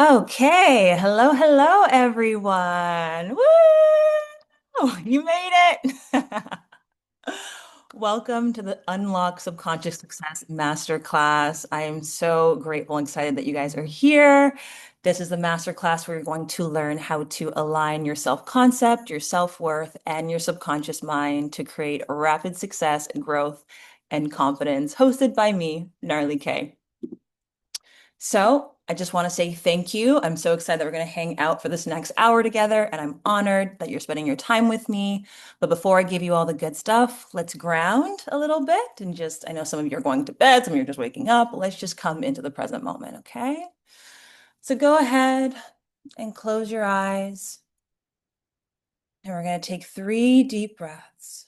Okay, hello, everyone. Woo! You made it. Welcome to the Unlock Subconscious Success Masterclass. I am so grateful and excited that you guys are here. This is the masterclass where you're going to learn how to align your self-concept, your self-worth, and your subconscious mind to create rapid success, growth, and confidence. Hosted by me, Gnarly K. So I just want to say thank you. I'm so excited that we're going to hang out for this next hour together, and I'm honored that you're spending your time with me. But before I give you all the good stuff, let's ground a little bit and just, I know some of you are going to bed, some of you are just waking up. Let's just come into the present moment, okay? So go ahead and close your eyes, and we're going to take 3 deep breaths.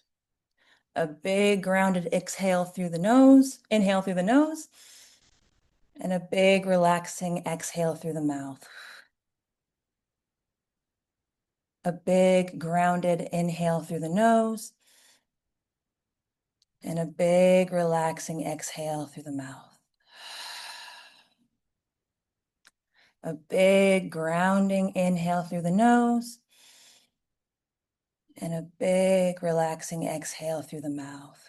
A big grounded exhale through the nose, inhale through the nose, and a big relaxing exhale through the mouth. A big grounded inhale through the nose and a big relaxing exhale through the mouth. A big grounding inhale through the nose and a big relaxing exhale through the mouth.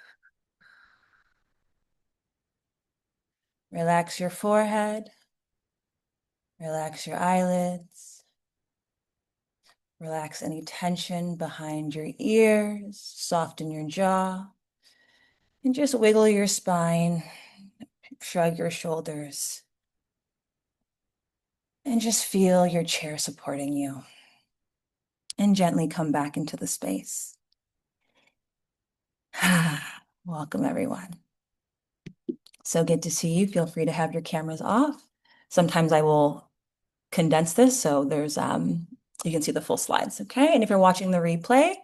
Relax your forehead. Relax your eyelids. Relax any tension behind your ears. Soften your jaw. And just wiggle your spine. Shrug your shoulders. And just feel your chair supporting you. And gently come back into the space. Welcome, everyone. So good to see you. Feel free to have your cameras off. Sometimes I will condense this so there's you can see the full slides, okay? And if you're watching the replay,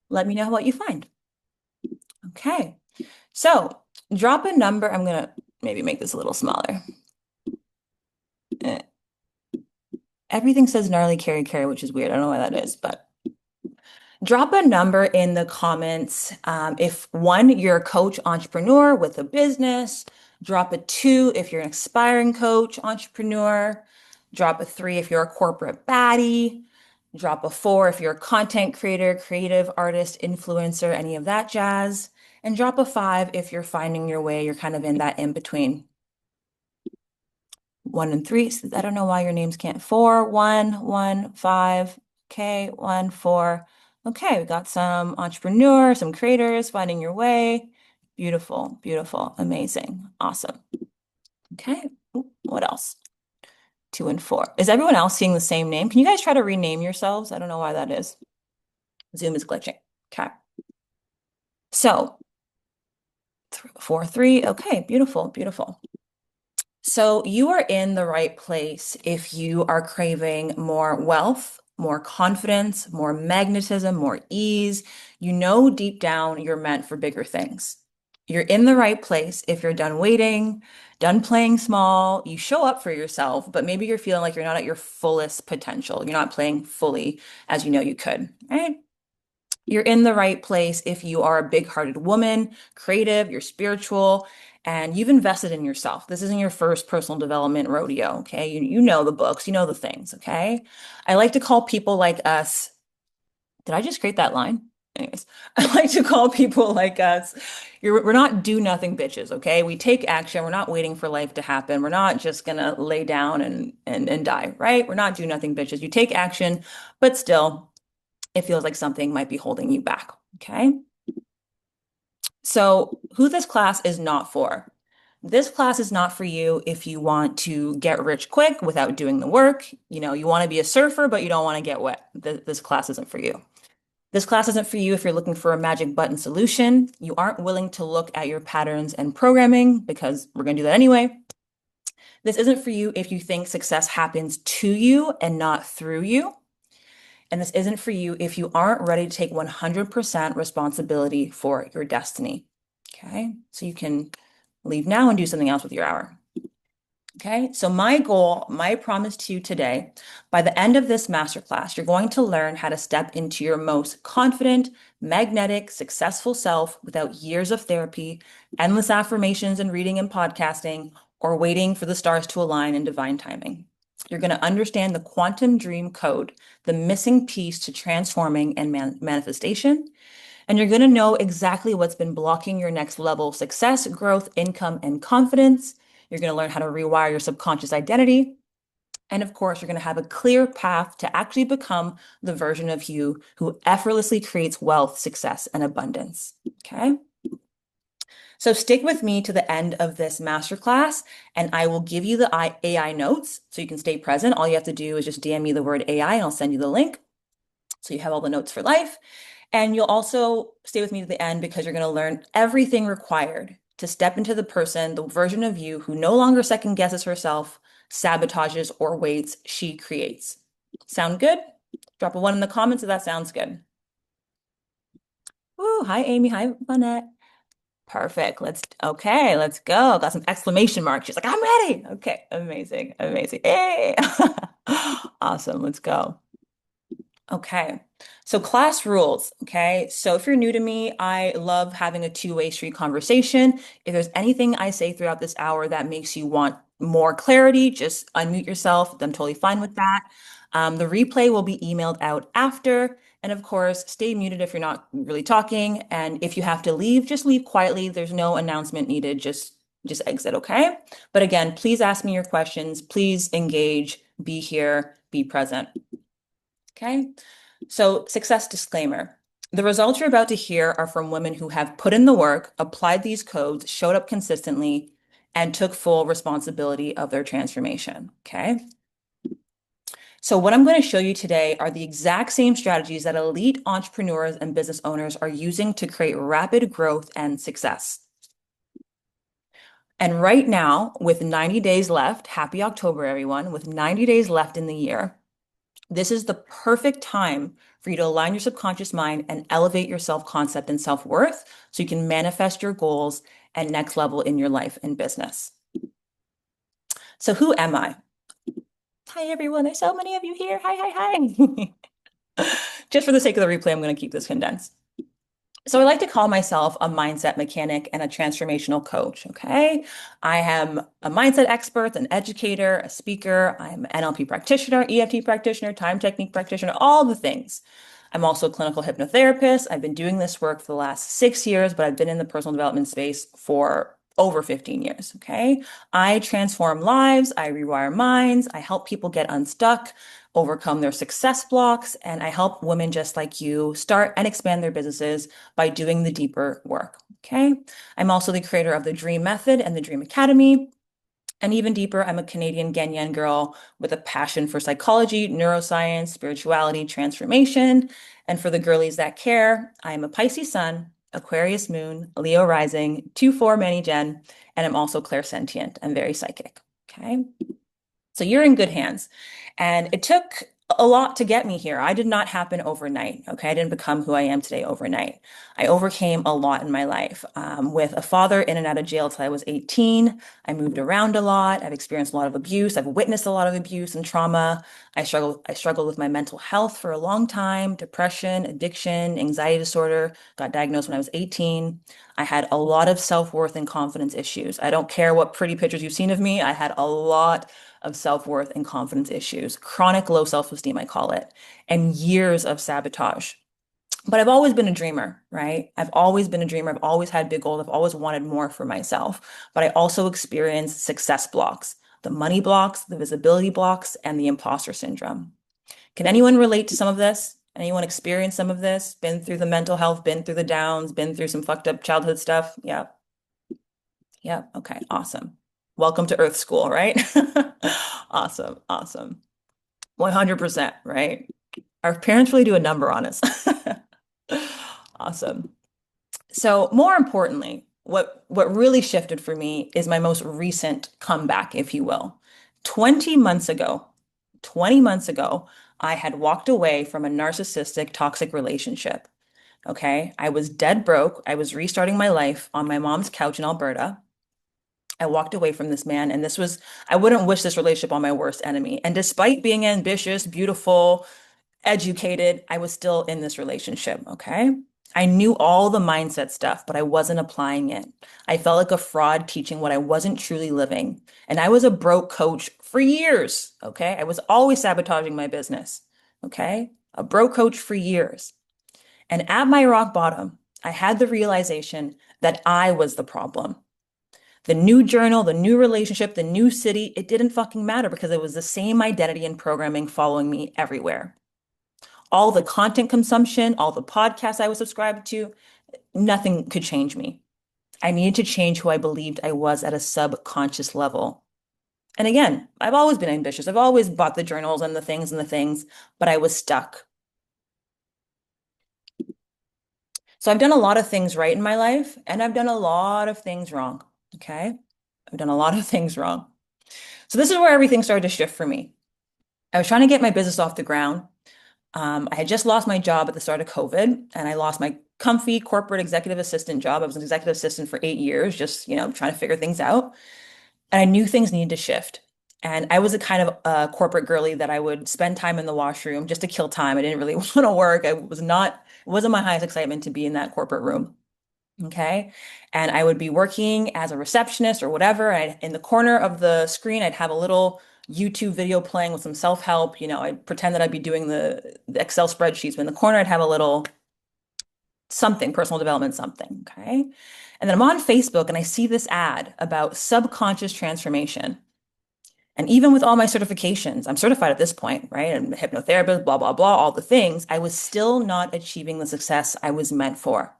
let me know what you find. Okay. So drop a number. I'm gonna maybe make this a little smaller. Everything says gnarly carry, which is weird. I don't know why that is, but drop a number in the comments. If one, you're a coach entrepreneur with a business, drop a 2 if you're an aspiring coach entrepreneur, drop a 3 if you're a corporate baddie, drop a 4 if you're a content creator, creative artist, influencer, any of that jazz, and drop a 5 if you're finding your way, you're kind of in that in between. 1 and 3. So I don't know why your names can't. 4, 1, 1, 5. Okay, 1, 4. Okay, we got some entrepreneurs, some creators finding your way. Beautiful, beautiful, amazing, awesome. Okay, what else? 2 and 4. Is everyone else seeing the same name? Can you guys try to rename yourselves? I don't know why that is. Zoom is glitching. Okay. So 4, 3. Okay, beautiful, beautiful. So you are in the right place if you are craving more wealth, more confidence, more magnetism, more ease. You know deep down you're meant for bigger things. You're in the right place if you're done waiting, done playing small, you show up for yourself, but maybe you're feeling like you're not at your fullest potential. You're not playing fully as you know you could, right? You're in the right place if you are a big-hearted woman, creative, you're spiritual, and you've invested in yourself. This isn't your first personal development rodeo, okay? You know the books, you know the things, okay? I like to call people like us, did I just create that line? Anyways, I like to call people like us, we're not do nothing bitches, okay? We take action. We're not waiting for life to happen. We're not just gonna lay down and die, right? We're not do nothing bitches. You take action, but still, it feels like something might be holding you back. Okay. So, who this class is not for? This class is not for you if you want to get rich quick without doing the work. You know, you want to be a surfer, but you don't want to get wet. This class isn't for you. This class isn't for you if you're looking for a magic button solution. You aren't willing to look at your patterns and programming because we're going to do that anyway. This isn't for you if you think success happens to you and not through you. And this isn't for you if you aren't ready to take 100% responsibility for your destiny. Okay, so you can leave now and do something else with your hour. Okay, so my goal, my promise to you today, by the end of this masterclass, you're going to learn how to step into your most confident, magnetic, successful self without years of therapy, endless affirmations and reading and podcasting, or waiting for the stars to align in divine timing. You're going to understand the quantum dream code, the missing piece to transforming and manifestation. And you're going to know exactly what's been blocking your next level of success, growth, income, and confidence. You're going to learn how to rewire your subconscious identity. And of course, you're going to have a clear path to actually become the version of you who effortlessly creates wealth, success, and abundance. Okay. So stick with me to the end of this masterclass, and I will give you the AI notes so you can stay present. All you have to do is just DM me the word AI, and I'll send you the link. So you have all the notes for life. And you'll also stay with me to the end because you're going to learn everything required to step into the person, the version of you who no longer second guesses herself, sabotages, or waits, she creates. Sound good? Drop a one in the comments if that sounds good. Ooh, hi, Amy. Hi, Lynette. Perfect. Let's go. Got some exclamation marks. She's like, I'm ready. Okay, amazing, amazing. Hey, awesome. Let's go. Okay. So class rules. Okay. So if you're new to me, I love having a two-way street conversation. If there's anything I say throughout this hour that makes you want more clarity, just unmute yourself. I'm totally fine with that. The replay will be emailed out after. And of course, stay muted if you're not really talking. And if you have to leave, just leave quietly. There's no announcement needed. Just exit, okay? But again, please ask me your questions. Please engage, be here, be present. Okay. So, success disclaimer. The results you're about to hear are from women who have put in the work, applied these codes, showed up consistently, and took full responsibility of their transformation. Okay. So, what I'm going to show you today are the exact same strategies that elite entrepreneurs and business owners are using to create rapid growth and success. And right now, with 90 days left, happy October, everyone, with 90 days left in the year, this is the perfect time for you to align your subconscious mind and elevate your self-concept and self-worth so you can manifest your goals and next level in your life and business. So who am I? Hi, everyone. There's so many of you here. Hi, hi, hi. Just for the sake of the replay, I'm going to keep this condensed. So I like to call myself a mindset mechanic and a transformational coach, okay? I am a mindset expert, an educator, a speaker. I'm an NLP practitioner, EFT practitioner, time technique practitioner, all the things. I'm also a clinical hypnotherapist. I've been doing this work for the last 6 years, but I've been in the personal development space for over 15 years, okay? I transform lives, I rewire minds, I help people get unstuck, overcome their success blocks, and I help women just like you start and expand their businesses by doing the deeper work. Okay. I'm also the creator of the Dream Method and the Dream Academy. And even deeper, I'm a Canadian Ghanaian girl with a passion for psychology, neuroscience, spirituality, transformation. And for the girlies that care, I am a Pisces sun, Aquarius moon, Leo rising, 2/4 Manny Gen, and I'm also clairsentient. I'm very psychic. Okay. So you're in good hands. And it took a lot to get me here. I did not happen overnight. Okay. I didn't become who I am today overnight. I overcame a lot in my life with a father in and out of jail till I was 18. I moved around a lot. I've experienced a lot of abuse. I've witnessed a lot of abuse and trauma. I struggled with my mental health for a long time, depression, addiction, anxiety disorder, got diagnosed when I was 18. I had a lot of self-worth and confidence issues. I don't care what pretty pictures you've seen of me. I had a lot of self-worth and confidence issues, chronic low self-esteem, I call it, and years of sabotage. But I've always been a dreamer, right? I've always been a dreamer. I've always had big goals. I've always wanted more for myself. But I also experienced success blocks, the money blocks, the visibility blocks, and the imposter syndrome. Can anyone relate to some of this? Anyone experience some of this? Been through the mental health, been through the downs, been through some fucked up childhood stuff? Yeah. Yeah. Okay. Awesome. Welcome to Earth School, right? Awesome. Awesome. 100%, right? Our parents really do a number on us. Awesome. So more importantly, what really shifted for me is my most recent comeback, if you will. 20 months ago, 20 months ago, I had walked away from a narcissistic, toxic relationship. Okay. I was dead broke. I was restarting my life on my mom's couch in Alberta. I walked away from this man, and I wouldn't wish this relationship on my worst enemy. And despite being ambitious, beautiful, educated, I was still in this relationship. Okay. I knew all the mindset stuff, but I wasn't applying it. I felt like a fraud teaching what I wasn't truly living. And I was a broke coach for years. Okay. I was always sabotaging my business. Okay. A broke coach for years. And at my rock bottom, I had the realization that I was the problem. The new journal, the new relationship, the new city, it didn't fucking matter because it was the same identity and programming following me everywhere. All the content consumption, all the podcasts I was subscribed to, nothing could change me. I needed to change who I believed I was at a subconscious level. And again, I've always been ambitious. I've always bought the journals and the things, but I was stuck. So I've done a lot of things right in my life, and I've done a lot of things wrong. Okay. I've done a lot of things wrong. So this is where everything started to shift for me. I was trying to get my business off the ground. I had just lost my job at the start of COVID, and I lost my comfy corporate executive assistant job. I was an executive assistant for 8 years, just, trying to figure things out. And I knew things needed to shift. And I was a kind of corporate girly that I would spend time in the washroom just to kill time. I didn't really want to work. It wasn't my highest excitement to be in that corporate room. Okay. And I would be working as a receptionist or whatever. In the corner of the screen, I'd have a little YouTube video playing with some self-help. I'd pretend that I'd be doing the Excel spreadsheets, but in the corner, I'd have a little something, personal development, something. Okay. And then I'm on Facebook and I see this ad about subconscious transformation. And even with all my certifications, I'm certified at this point, right? I'm a hypnotherapist, blah, blah, blah, all the things. I was still not achieving the success I was meant for.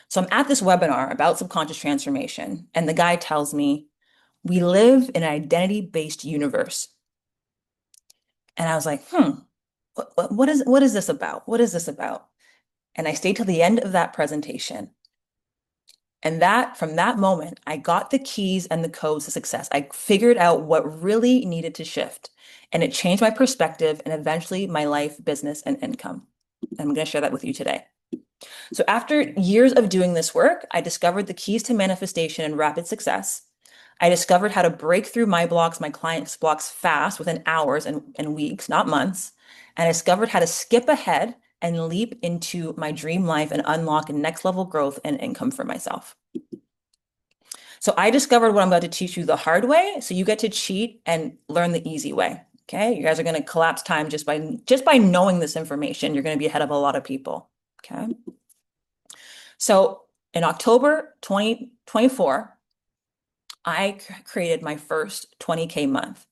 So I'm at this webinar about subconscious transformation, and the guy tells me, we live in an identity-based universe. And I was like, what is this about? What is this about? And I stayed till the end of that presentation. And from that moment, I got the keys and the codes to success. I figured out what really needed to shift. And it changed my perspective and eventually my life, business, and income. And I'm going to share that with you today. So after years of doing this work, I discovered the keys to manifestation and rapid success. I discovered how to break through my blocks, my clients' blocks fast within hours and weeks, not months. And I discovered how to skip ahead and leap into my dream life and unlock next level growth and income for myself. So I discovered what I'm about to teach you the hard way. So you get to cheat and learn the easy way. Okay. You guys are going to collapse time just by knowing this information. You're going to be ahead of a lot of people. Okay. So in October 2024, I created my first 20K month.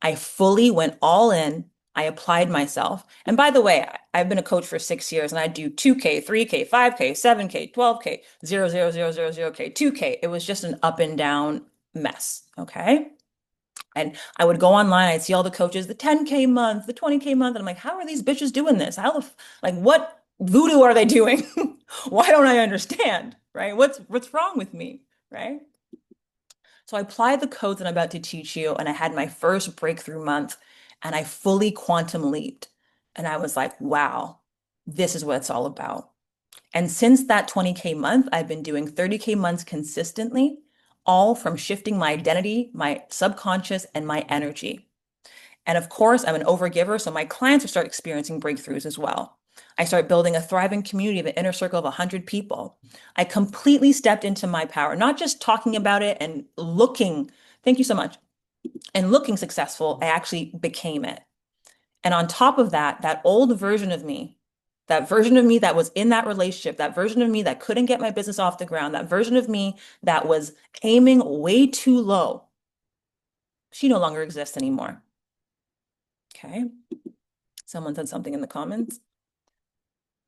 I fully went all in. I applied myself. And by the way, I've been a coach for 6 years and I do 2K, 3K, 5K, 7K, 12K, 0, 0, 0, 0, 0K, 2K. It was just an up and down mess. Okay. And I would go online, I'd see all the coaches, the 10K month, the 20K month. And I'm like, how are these bitches doing this? Like, what voodoo are they doing? Why don't I understand? Right? What's wrong with me? Right? So I applied the codes that I'm about to teach you, and I had my first breakthrough month, and I fully quantum leaped. And I was like, wow, this is what it's all about. And since that 20K month, I've been doing 30K months consistently, all from shifting my identity, my subconscious, and my energy. And of course, I'm an overgiver, so my clients will start experiencing breakthroughs as well. I start building a thriving community of an inner circle of 100 people. I completely stepped into my power, not just talking about it and looking, thank you so much, and looking successful, I actually became it. And on top of that, that old version of me, that version of me that was in that relationship, that version of me that couldn't get my business off the ground, that version of me that was aiming way too low, she no longer exists anymore. Okay. Someone said something in the comments.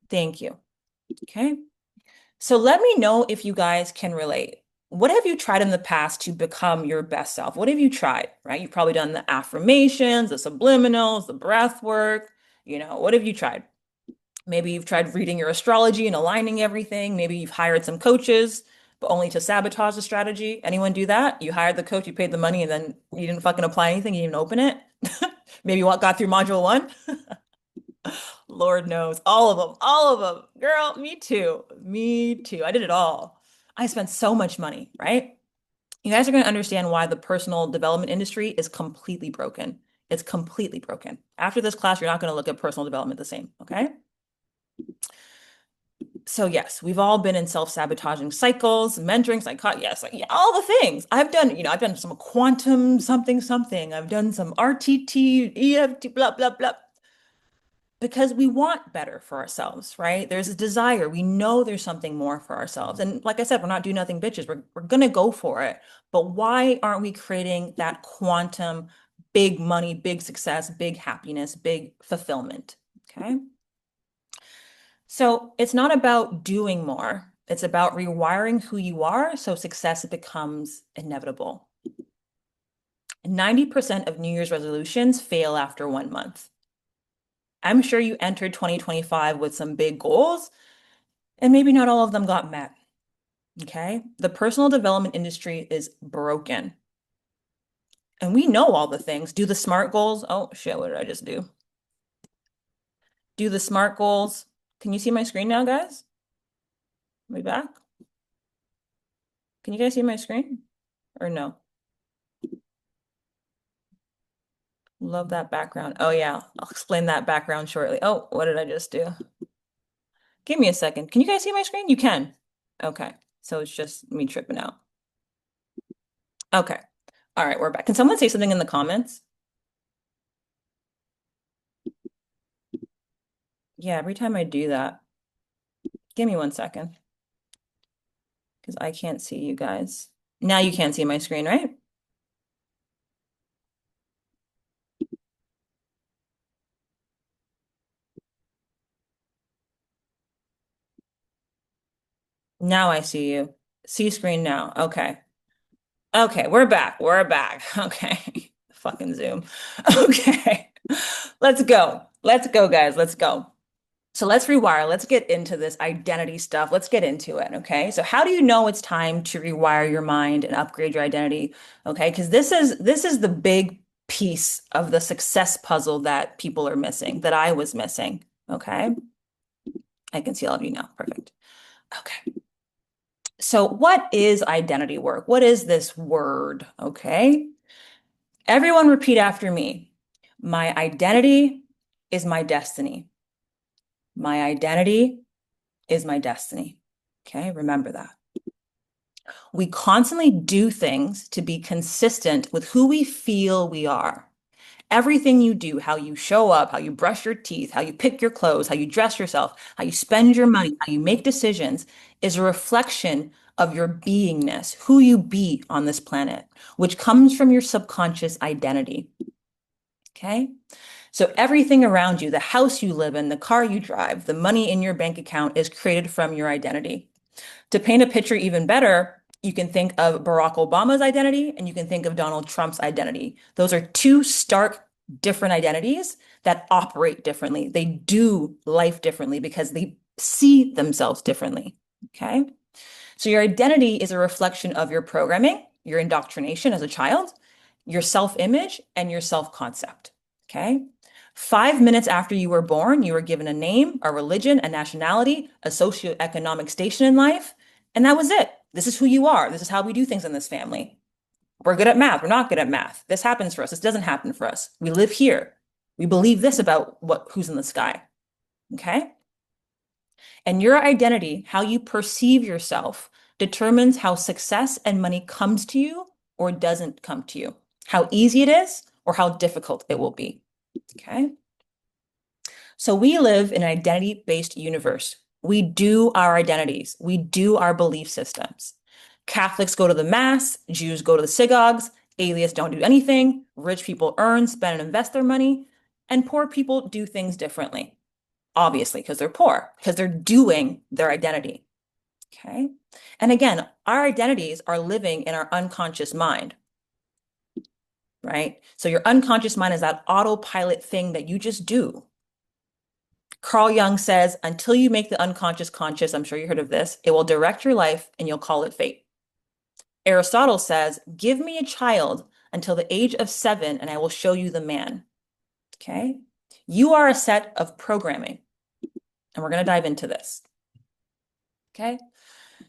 Thank you. Okay. So let me know if you guys can relate. What have you tried in the past to become your best self? What have you tried, right? You've probably done the affirmations, the subliminals, the breath work. What have you tried? Maybe you've tried reading your astrology and aligning everything. Maybe you've hired some coaches, but only to sabotage the strategy. Anyone do that? You hired the coach, you paid the money, and then you didn't fucking apply anything, you didn't open it. Maybe what got through module one? Lord knows. All of them. All of them. Girl, me too. Me too. I did it all. I spent so much money, right? You guys are going to understand why the personal development industry is completely broken. It's completely broken. After this class, you're not going to look at personal development the same, okay? So yes, we've all been in self-sabotaging cycles, mentoring, yes, like, yeah, all the things. I've done some quantum something something. I've done some RTT, EFT, blah, blah, blah. Because we want better for ourselves, right? There's a desire. We know there's something more for ourselves. And like I said, we're not do nothing bitches. We're gonna go for it. But why aren't we creating that quantum big money, big success, big happiness, big fulfillment? Okay. So it's not about doing more. It's about rewiring who you are so success becomes inevitable. 90% of New Year's resolutions fail after 1 month. I'm sure you entered 2025 with some big goals, and maybe not all of them got met. Okay. The personal development industry is broken. And we know all the things. Do the SMART goals. Oh, shit. What did I just do? Do the SMART goals. Can you see my screen now, guys? Are we back? Can you guys see my screen or no? Love that background. Oh, yeah. I'll explain that background shortly. Oh, what did I just do? Give me a second. Can you guys see my screen? You can. Okay. So it's just me tripping out. Okay. All right, we're back. Can someone say something in the comments? Yeah, every time I do that, give me 1 second because I can't see you guys. Now you can't see my screen, right? Now I see you. See screen now. Okay. Okay, we're back. We're back. Okay. Fucking Zoom. Okay. Let's go. Let's go, guys. Let's go. So let's rewire. Let's get into this identity stuff. Let's get into it. Okay. So how do you know it's time to rewire your mind and upgrade your identity? Okay. Because this is the big piece of the success puzzle that people are missing, that I was missing. Okay. I can see all of you now. Perfect. Okay. So what is identity work? What is this word? Okay. Everyone repeat after me. My identity is my destiny. My identity is my destiny. Okay, remember that. We constantly do things to be consistent with who we feel we are. Everything you do, how you show up, how you brush your teeth, how you pick your clothes, how you dress yourself, how you spend your money, how you make decisions is a reflection of your beingness, who you be on this planet, which comes from your subconscious identity. Okay? So everything around you, the house you live in, the car you drive, the money in your bank account is created from your identity. To paint a picture even better, you can think of Barack Obama's identity and you can think of Donald Trump's identity. Those are two stark different identities that operate differently. They do life differently because they see themselves differently. Okay. So your identity is a reflection of your programming, your indoctrination as a child, your self-image, and your self-concept. Okay. 5 minutes after you were born, you were given a name, a religion, a nationality, a socioeconomic station in life, and that was it. This is who you are. This is how we do things in this family. We're good at math. We're not good at math. This happens for us. This doesn't happen for us. We live here. We believe this about who's in the sky. Okay. And your identity, how you perceive yourself, determines how success and money comes to you or doesn't come to you, how easy it is or how difficult it will be. Okay. So we live in an identity-based universe. We do our identities. We do our belief systems. Catholics go to the mass, Jews go to the synagogues, atheists don't do anything, rich people earn, spend, and invest their money, and poor people do things differently. Obviously, because they're poor, because they're doing their identity. Okay. And again, our identities are living in our unconscious mind, right? So your unconscious mind is that autopilot thing that you just do. Carl Jung says, until you make the unconscious conscious, I'm sure you heard of this, it will direct your life and you'll call it fate. Aristotle says, give me a child until the age of 7 and I will show you the man. Okay. You are a set of programming. And we're going to dive into this. Okay.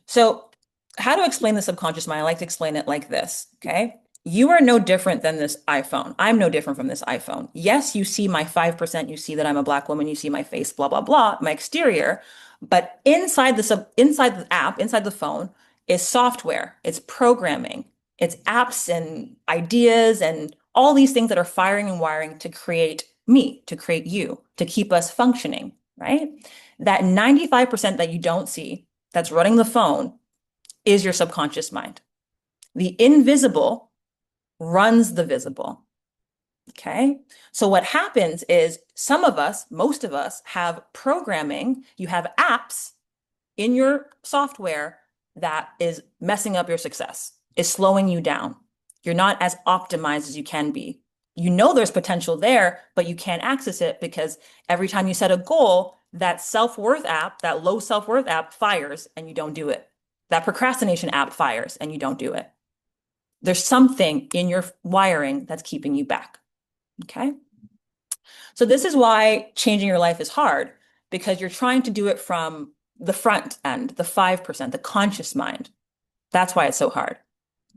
So how to explain the subconscious mind? I like to explain it like this. Okay. You are no different than this iPhone. I'm no different from this iPhone. Yes, you see my 5%, you see that I'm a black woman, you see my face, blah, blah, blah, my exterior. But inside the app, inside the phone is software, it's programming, it's apps and ideas and all these things that are firing and wiring to create me, to create you, to keep us functioning, right? That 95% that you don't see that's running the phone is your subconscious mind. The invisible runs the visible. Okay. So what happens is some of us, most of us have programming, you have apps in your software that is messing up your success, is slowing you down. You're not as optimized as you can be. You know there's potential there, but you can't access it because every time you set a goal, that self-worth app, that low self-worth app fires and you don't do it. That procrastination app fires and you don't do it. There's something in your wiring that's keeping you back. Okay. So this is why changing your life is hard because you're trying to do it from the front end, the 5%, the conscious mind. That's why it's so hard.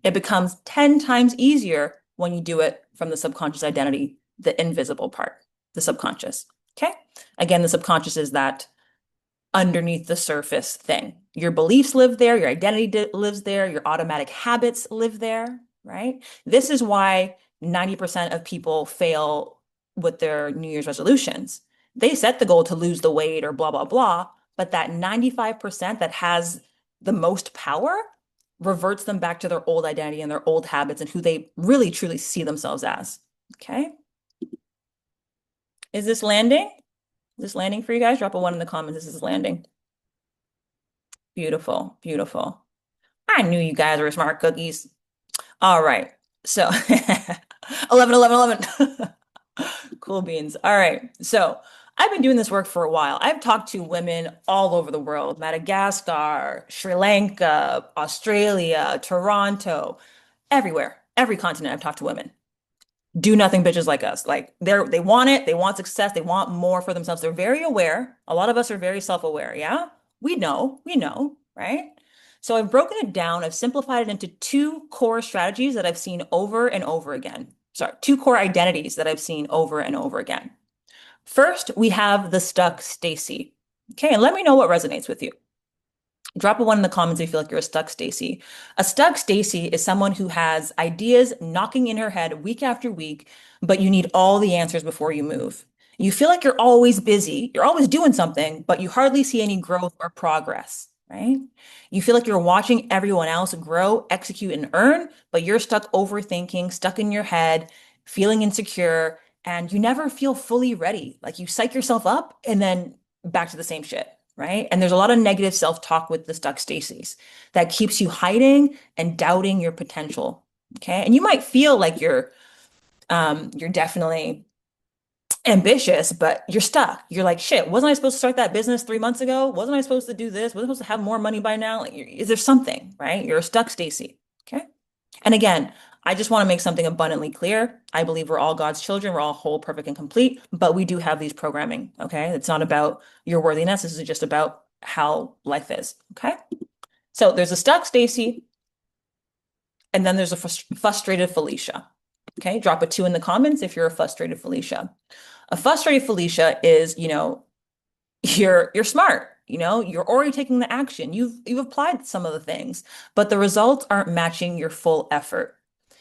It becomes 10 times easier when you do it from the subconscious identity, the invisible part, the subconscious. Okay. Again, the subconscious is that underneath the surface thing. Your beliefs live there, your identity lives there, your automatic habits live there, right? This is why 90% of people fail with their New Year's resolutions. They set the goal to lose the weight or blah, blah, blah, but that 95% that has the most power reverts them back to their old identity and their old habits and who they really truly see themselves as. Okay. Is this landing? Is this landing for you guys? Drop a one in the comments. This is landing. Beautiful, beautiful. I knew you guys were smart cookies. All right. So 11, 11, 11. Cool beans. All right. So I've been doing this work for a while. I've talked to women all over the world, Madagascar, Sri Lanka, Australia, Toronto, everywhere, every continent I've talked to women do nothing bitches like us. Like they want it, they want success, they want more for themselves. They're very aware. A lot of us are very self-aware, yeah? We know, right? So I've broken it down, I've simplified it into two core strategies that I've seen over and over again. Sorry, two core identities that I've seen over and over again. First, we have the stuck Stacy. Okay, and let me know what resonates with you. Drop a one in the comments if you feel like you're a stuck Stacy. A stuck Stacy is someone who has ideas knocking in her head week after week, but you need all the answers before you move. You feel like you're always busy, you're always doing something, but you hardly see any growth or progress, right? You feel like you're watching everyone else grow, execute, and earn, but you're stuck overthinking, stuck in your head, feeling insecure, and you never feel fully ready. Like you psych yourself up and then back to the same shit, right? And there's a lot of negative self-talk with the stuck Stacies that keeps you hiding and doubting your potential. Okay. And you might feel like you're definitely ambitious, but you're stuck. You're like, shit, wasn't I supposed to start that business 3 months ago? Wasn't I supposed to do this? Wasn't I supposed to have more money by now? Like, is there something, right? You're a stuck Stacy. Okay. And again, I just want to make something abundantly clear. I believe we're all God's children. We're all whole, perfect, and complete, but we do have these programming. Okay. It's not about your worthiness. This is just about how life is. Okay. So there's a stuck Stacy, and then there's a frustrated Felicia. Okay. Drop a two in the comments if you're a frustrated Felicia. A frustrated Felicia is, you're smart, you're already taking the action. You've applied some of the things, but the results aren't matching your full effort.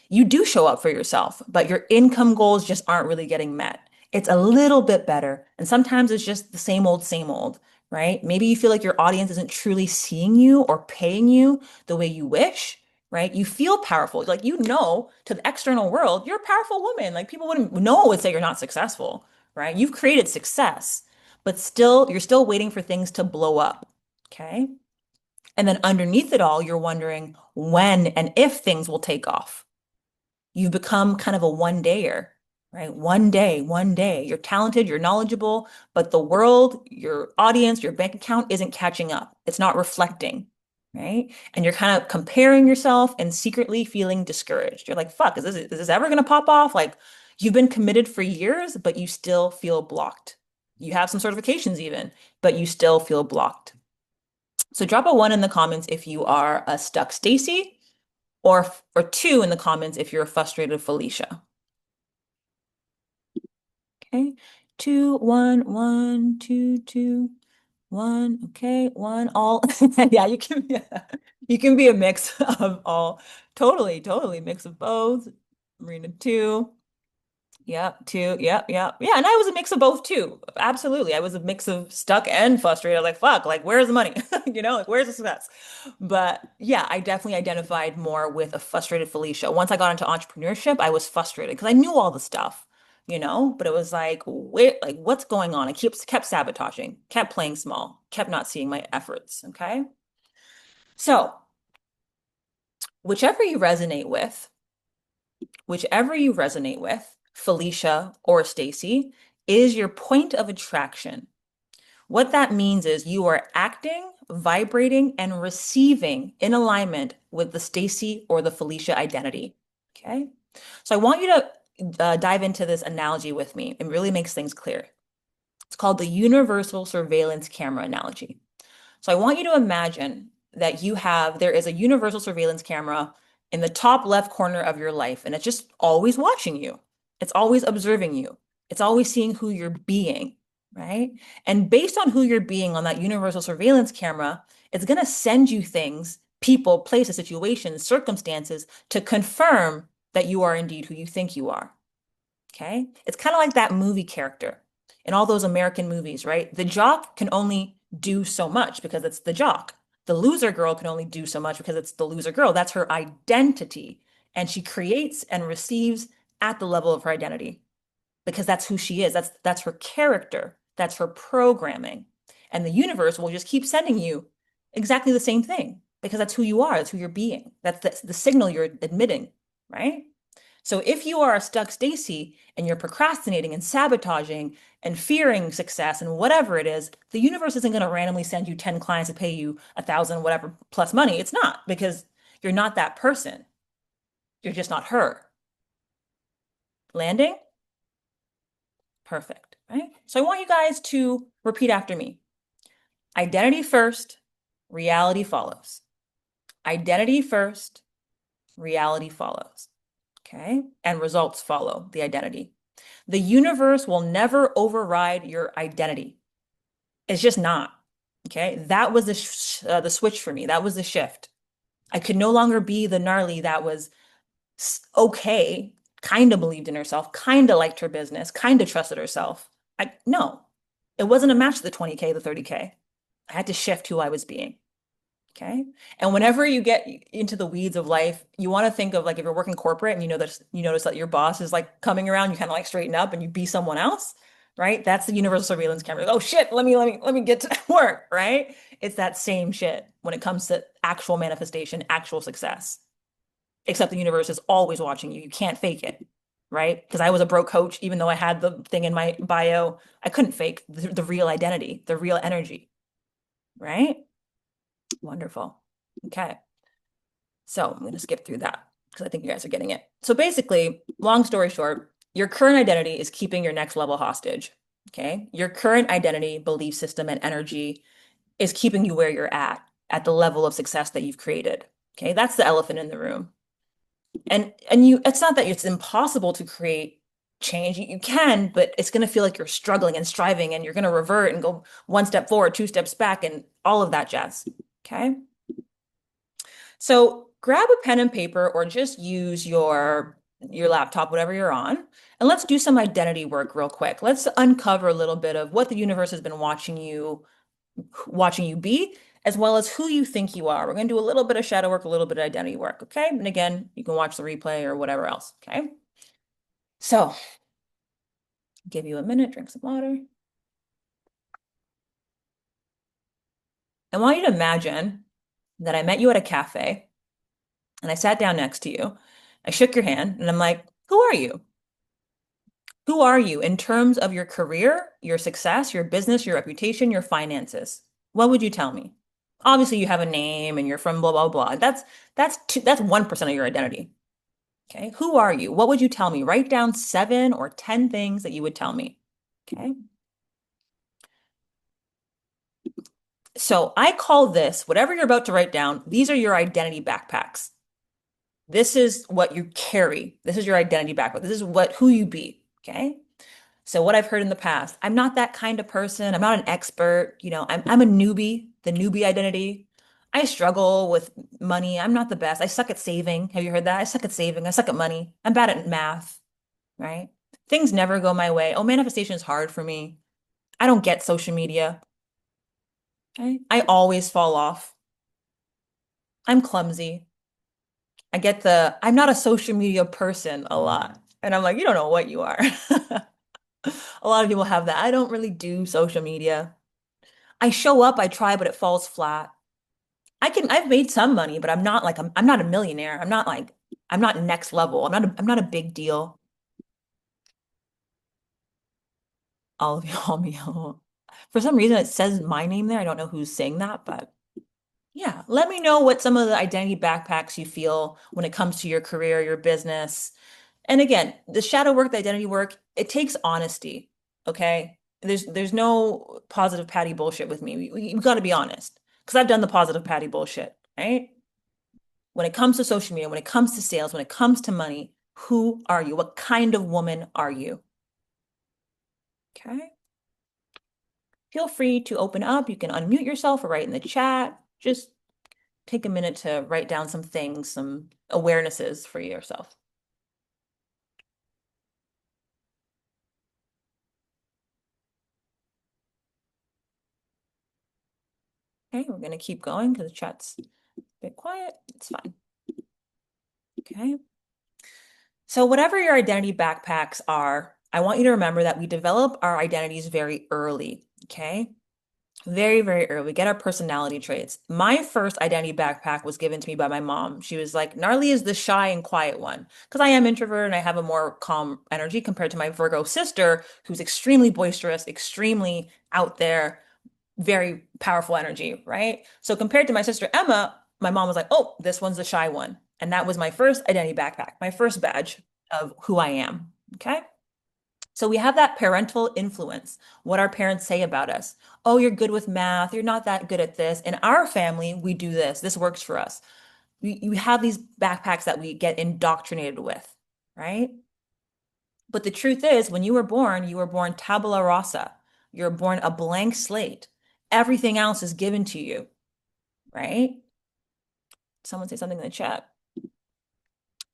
You do show up for yourself, but your income goals just aren't really getting met. It's a little bit better. And sometimes it's just the same old, right? Maybe you feel like your audience isn't truly seeing you or paying you the way you wish, right? You feel powerful. Like, to the external world, you're a powerful woman. Like people wouldn't, no one would say you're not successful, right? You've created success, but still, you're still waiting for things to blow up. Okay. And then underneath it all, you're wondering when and if things will take off. You've become kind of a one-dayer, right? One day. You're talented, you're knowledgeable, but the world, your audience, your bank account isn't catching up. It's not reflecting, right? And you're kind of comparing yourself and secretly feeling discouraged. You're like, fuck, is this ever going to pop off? Like you've been committed for years, but you still feel blocked. You have some certifications even, but you still feel blocked. So drop a one in the comments if you are a stuck Stacy or two in the comments if you're a frustrated Felicia. Okay. Two, one, two, two, one. Okay, one, all. Yeah, you can be a mix of all. Totally, totally mix of both. Marina two. Yep, two. Yep, yep. Yeah, and I was a mix of both too. Absolutely. I was a mix of stuck and frustrated. Like, fuck, like where's the money? Like where's the success? But yeah, I definitely identified more with a frustrated Felicia. Once I got into entrepreneurship, I was frustrated because I knew all the stuff, but it was like, wait, like what's going on? I kept sabotaging, kept playing small, kept not seeing my efforts. Okay. So whichever you resonate with, whichever you resonate with, Felicia or Stacy, is your point of attraction. What that means is you are acting, vibrating, and receiving in alignment with the Stacy or the Felicia identity. Okay. So I want you to dive into this analogy with me. It really makes things clear. It's called the universal surveillance camera analogy. So I want you to imagine that there is a universal surveillance camera in the top left corner of your life, and it's just always watching you. It's always observing you. It's always seeing who you're being, right? And based on who you're being on that universal surveillance camera, it's going to send you things, people, places, situations, circumstances to confirm that you are indeed who you think you are. Okay. It's kind of like that movie character in all those American movies, right? The jock can only do so much because it's the jock. The loser girl can only do so much because it's the loser girl. That's her identity. And she creates and receives at the level of her identity because that's who she is. That's her character. That's her programming. And the universe will just keep sending you exactly the same thing because that's who you are. That's who you're being. That's the signal you're admitting, right? So if you are a stuck Stacy and you're procrastinating and sabotaging and fearing success and whatever it is, the universe isn't going to randomly send you 10 clients to pay you 1,000 whatever plus money. It's not because you're not that person. You're just not her. Landing? Perfect, right? So I want you guys to repeat after me. Identity first, reality follows. Identity first, reality follows. Okay? And results follow the identity. The universe will never override your identity. It's just not. Okay. That was the switch for me. That was the shift. I could no longer be the gnarly that was okay, kind of believed in herself, kind of liked her business, kind of trusted herself. No, it wasn't a match to the 20K, the 30K. I had to shift who I was being. Okay. And whenever you get into the weeds of life, you want to think of like if you're working corporate and you notice that your boss is like coming around, you kind of like straighten up and you be someone else, right? That's the universal surveillance camera. Like, oh shit, let me get to work, right? It's that same shit when it comes to actual manifestation, actual success. Except the universe is always watching you. You can't fake it, right? Because I was a broke coach, even though I had the thing in my bio, I couldn't fake the real identity, the real energy, right? Wonderful. Okay. So I'm going to skip through that because I think you guys are getting it. So basically, long story short, your current identity is keeping your next level hostage. Okay. Your current identity, belief system, and energy is keeping you where you're at the level of success that you've created. Okay. That's the elephant in the room. And it's not that it's impossible to create change. You can, but it's going to feel like you're struggling and striving and you're going to revert and go one step forward, two steps back, and all of that jazz. Okay. So grab a pen and paper or just use your laptop, whatever you're on, and let's do some identity work real quick. Let's uncover a little bit of what the universe has been watching you be, as well as who you think you are. We're going to do a little bit of shadow work, a little bit of identity work, okay? And again, you can watch the replay or whatever else, okay? So, give you a minute, drink some water. I want you to imagine that I met you at a cafe and I sat down next to you. I shook your hand and I'm like, who are you? Who are you in terms of your career, your success, your business, your reputation, your finances? What would you tell me? Obviously, you have a name and you're from blah blah blah. That's 1% of your identity. Okay. Who are you? What would you tell me? Write down 7 or 10 things that you would tell me. Okay. So I call this, whatever you're about to write down, these are your identity backpacks. This is what you carry. This is your identity background. This is who you be. Okay. So what I've heard in the past, I'm not that kind of person. I'm not an expert. I'm a newbie, the newbie identity. I struggle with money. I'm not the best. I suck at saving. Have you heard that? I suck at saving. I suck at money. I'm bad at math, right? Things never go my way. Oh, manifestation is hard for me. I don't get social media. Okay? I always fall off. I'm clumsy. I'm not a social media person a lot. And I'm like, you don't know what you are. A lot of people have that. I don't really do social media. I show up, I try, but it falls flat. I've made some money, but I'm not a millionaire. I'm not next level. I'm not a big deal. All of you, all me. For some reason, it says my name there. I don't know who's saying that, but yeah, let me know what some of the identity backpacks you feel when it comes to your career, your business. And again, the shadow work, the identity work, it takes honesty. Okay. There's no positive patty bullshit with me. We got to be honest because I've done the positive patty bullshit, right? When it comes to social media, when it comes to sales, when it comes to money, who are you? What kind of woman are you? Okay. Feel free to open up. You can unmute yourself or write in the chat. Just take a minute to write down some things, some awarenesses for yourself. Okay, we're going to keep going because the chat's a bit quiet. It's fine. Okay. So whatever your identity backpacks are, I want you to remember that we develop our identities very early. Okay. Very, very early. We get our personality traits. My first identity backpack was given to me by my mom. She was like, Gnarly is the shy and quiet one. Because I am introverted and I have a more calm energy compared to my Virgo sister, who's extremely boisterous, extremely out there, very powerful energy, right? So compared to my sister Emma, my mom was like, oh, this one's the shy one. And that was my first identity backpack, my first badge of who I am. Okay. So we have that parental influence, what our parents say about us. Oh, you're good with math. You're not that good at this. In our family, we do this. This works for us. We have these backpacks that we get indoctrinated with, right? But the truth is, when you were born tabula rasa. You're born a blank slate. Everything else is given to you, right? Someone say something in the chat.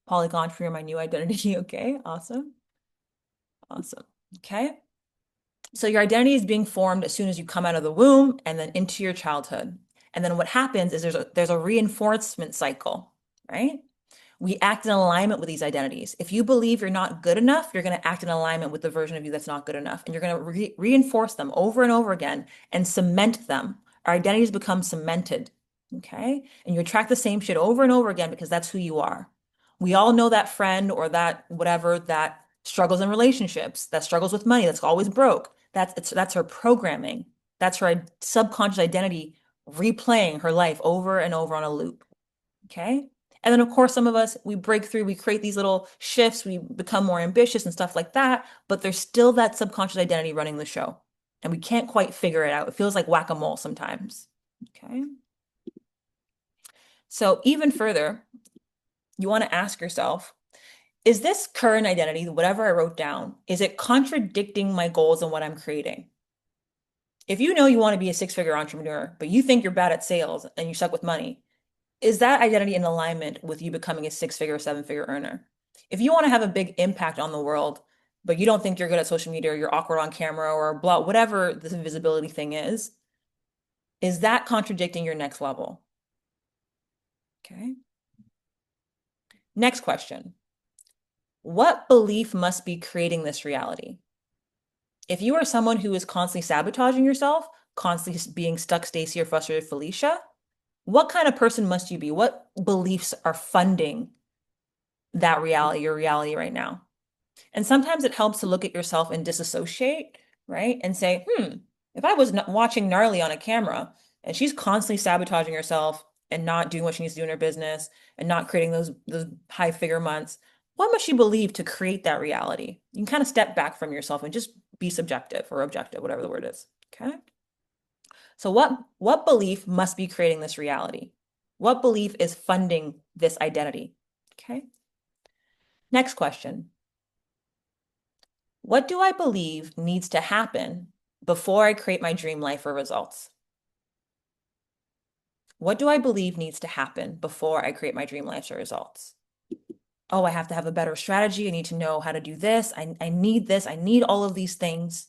Polygon for my new identity. Okay, awesome. Awesome. Okay. So your identity is being formed as soon as you come out of the womb and then into your childhood. And then what happens is there's a reinforcement cycle, right? We act in alignment with these identities. If you believe you're not good enough, you're going to act in alignment with the version of you that's not good enough. And you're going to reinforce them over and over again and cement them. Our identities become cemented. Okay. And you attract the same shit over and over again because that's who you are. We all know that friend or that whatever that struggles in relationships, that struggles with money, that's always broke. That's her programming. That's her subconscious identity replaying her life over and over on a loop. Okay. And then, of course, some of us, we break through, we create these little shifts, we become more ambitious and stuff like that, but there's still that subconscious identity running the show. And we can't quite figure it out. It feels like whack-a-mole sometimes. Okay. So even further, you want to ask yourself, is this current identity, whatever I wrote down, is it contradicting my goals and what I'm creating? If you know you want to be a six-figure entrepreneur, but you think you're bad at sales and you suck with money, is that identity in alignment with you becoming a six-figure, seven-figure earner? If you want to have a big impact on the world, but you don't think you're good at social media or you're awkward on camera or blah, whatever this visibility thing is that contradicting your next level? Okay. Next question. What belief must be creating this reality? If you are someone who is constantly sabotaging yourself, constantly being stuck Stacy or frustrated Felicia, what kind of person must you be? What beliefs are funding that reality, your reality right now? And sometimes it helps to look at yourself and disassociate, right? And say, if I was watching Gnarly on a camera and she's constantly sabotaging herself and not doing what she needs to do in her business and not creating those high figure months, what must she believe to create that reality? You can kind of step back from yourself and just be subjective or objective, whatever the word is. Okay. So what belief must be creating this reality? What belief is funding this identity? Okay. Next question. What do I believe needs to happen before I create my dream life or results? What do I believe needs to happen before I create my dream life or results? Oh, I have to have a better strategy. I need to know how to do this. I need this. I need all of these things.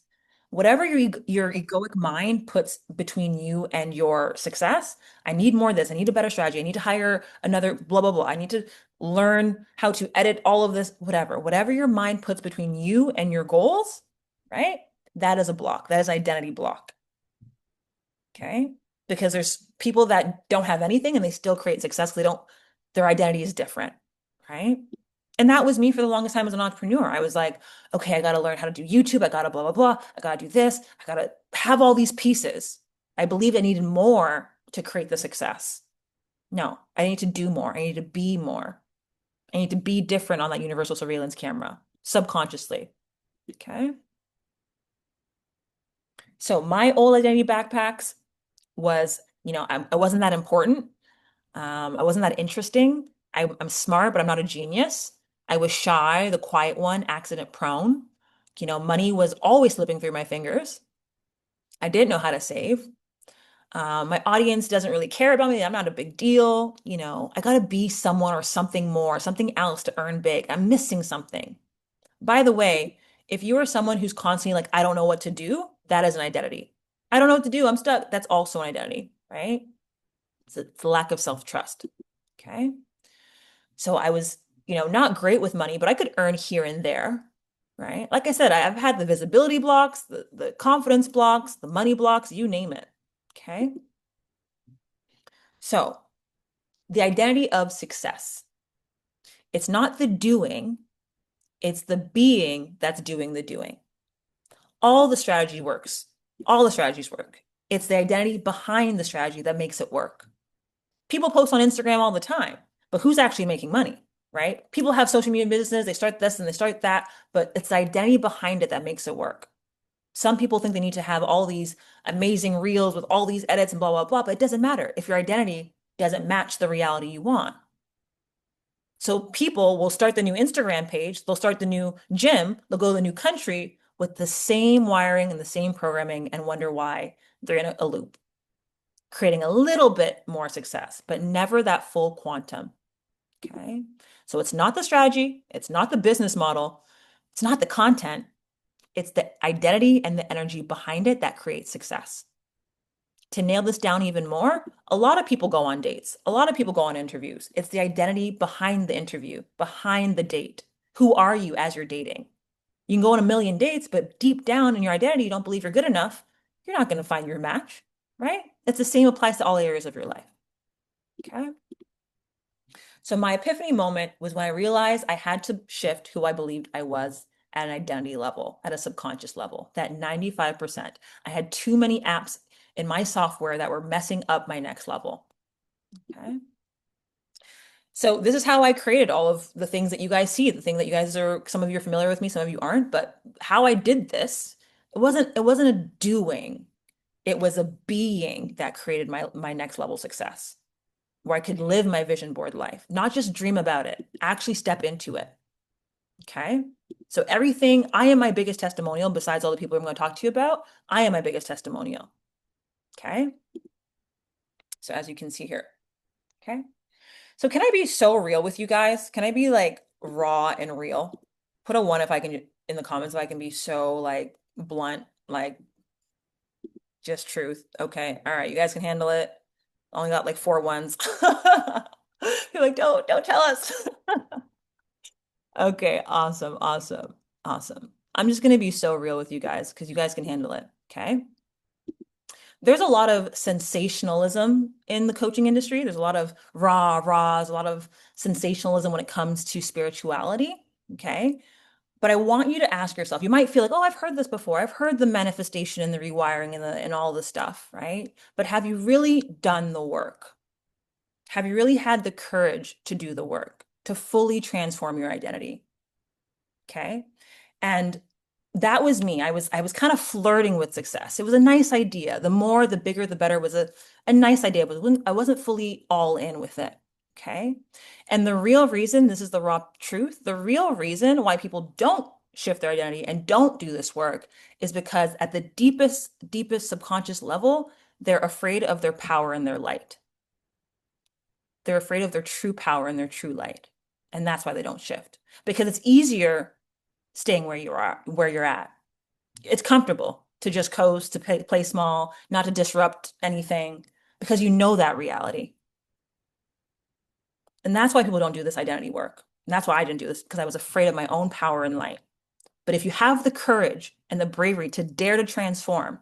Whatever your egoic mind puts between you and your success, I need more of this. I need a better strategy. I need to hire another blah, blah, blah. I need to learn how to edit all of this, whatever. Whatever your mind puts between you and your goals, right? That is a block. That is identity block. Okay. Because there's people that don't have anything and they still create success. They don't, their identity is different. Right. And that was me for the longest time as an entrepreneur. I was like, okay, I got to learn how to do YouTube. I got to blah, blah, blah. I got to do this. I got to have all these pieces. I believed I needed more to create the success. No, I need to do more. I need to be more. I need to be different on that universal surveillance camera subconsciously. Okay. So my old identity backpacks was, I wasn't that important. I wasn't that interesting. I'm smart, but I'm not a genius. I was shy, the quiet one, accident prone. Money was always slipping through my fingers. I didn't know how to save. My audience doesn't really care about me. I'm not a big deal. I got to be someone or something more, something else to earn big. I'm missing something. By the way, if you are someone who's constantly like, I don't know what to do, that is an identity. I don't know what to do. I'm stuck. That's also an identity, right? It's a lack of self-trust. Okay. So I was, not great with money, but I could earn here and there, right? Like I said, I've had the visibility blocks, the confidence blocks, the money blocks, you name it. Okay. So the identity of success, it's not the doing, it's the being that's doing the doing. All the strategy works. All the strategies work. It's the identity behind the strategy that makes it work. People post on Instagram all the time, but who's actually making money, right? People have social media businesses, they start this and they start that, but it's the identity behind it that makes it work. Some people think they need to have all these amazing reels with all these edits and blah, blah, blah, but it doesn't matter if your identity doesn't match the reality you want. So people will start the new Instagram page, they'll start the new gym, they'll go to the new country with the same wiring and the same programming and wonder why they're in a loop, creating a little bit more success, but never that full quantum. Okay. So it's not the strategy, it's not the business model, it's not the content, it's the identity and the energy behind it that creates success. To nail this down even more, a lot of people go on dates, a lot of people go on interviews. It's the identity behind the interview, behind the date. Who are you as you're dating? You can go on a million dates, but deep down in your identity, you don't believe you're good enough. You're not going to find your match, right? It's the same applies to all areas of your life. Okay. So my epiphany moment was when I realized I had to shift who I believed I was at an identity level, at a subconscious level, that 95%. I had too many apps in my software that were messing up my next level. Okay. So this is how I created all of the things that you guys see, the thing that you guys are, some of you are familiar with me, some of you aren't, but how I did this, it wasn't a doing, it was a being that created my next level success, where I could live my vision board life, not just dream about it, actually step into it. Okay. So everything, I am my biggest testimonial besides all the people I'm going to talk to you about. I am my biggest testimonial. Okay. So as you can see here. Okay. So can I be so real with you guys? Can I be like raw and real? Put a one if I can in the comments if I can be so like blunt, like just truth. Okay. All right. You guys can handle it. Only got like 4 ones. You're like, don't tell us. Okay, awesome, awesome, awesome. I'm just gonna be so real with you guys because you guys can handle it. Okay. There's a lot of sensationalism in the coaching industry. There's a lot of rahs, a lot of sensationalism when it comes to spirituality. Okay. But I want you to ask yourself, you might feel like, oh, I've heard this before. I've heard the manifestation and the rewiring and all the stuff, right? But have you really done the work? Have you really had the courage to do the work, to fully transform your identity? Okay. And that was me. I was kind of flirting with success. It was a nice idea. The more, the bigger, the better was a nice idea, but I wasn't fully all in with it. Okay. And the real reason, this is the raw truth, the real reason why people don't shift their identity and don't do this work is because at the deepest subconscious level, they're afraid of their power and their light. They're afraid of their true power and their true light. And that's why they don't shift. Because it's easier staying where you're at. It's comfortable to just coast, to play small, not to disrupt anything, because you know that reality. And that's why people don't do this identity work. And that's why I didn't do this, because I was afraid of my own power and light. But if you have the courage and the bravery to dare to transform,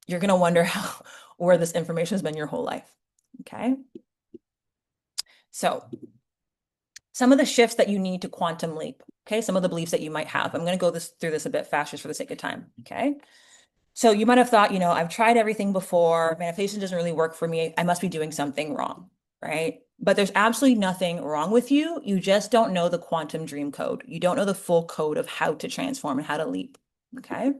you're going to wonder how where this information has been your whole life. Okay. So some of the shifts that you need to quantum leap. Okay. Some of the beliefs that you might have. I'm going to go through this a bit fast just for the sake of time. Okay. So you might have thought, I've tried everything before. Manifestation doesn't really work for me. I must be doing something wrong, right? But there's absolutely nothing wrong with you. You just don't know the quantum dream code. You don't know the full code of how to transform and how to leap. Okay.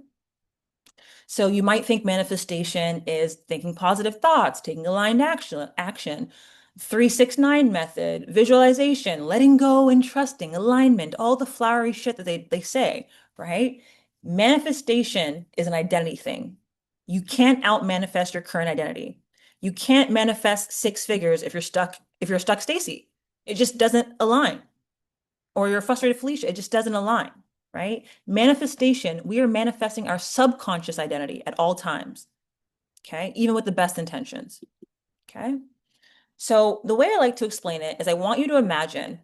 So you might think manifestation is thinking positive thoughts, taking aligned action, 369 method, visualization, letting go and trusting, alignment, all the flowery shit that they say, right? Manifestation is an identity thing. You can't out manifest your current identity. You can't manifest six figures if you're stuck Stacy. It just doesn't align. Or you're frustrated Felicia. It just doesn't align, right? Manifestation, we are manifesting our subconscious identity at all times, okay? Even with the best intentions, okay? So the way I like to explain it is I want you to imagine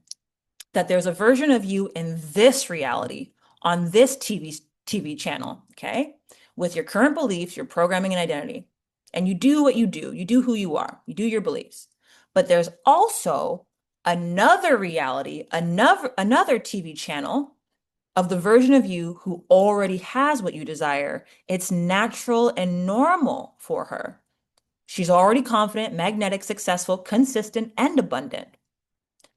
that there's a version of you in this reality on this TV channel, okay? With your current beliefs, your programming and identity. And you do what you do. You do who you are. You do your beliefs. But there's also another reality, another TV channel of the version of you who already has what you desire. It's natural and normal for her. She's already confident, magnetic, successful, consistent, and abundant.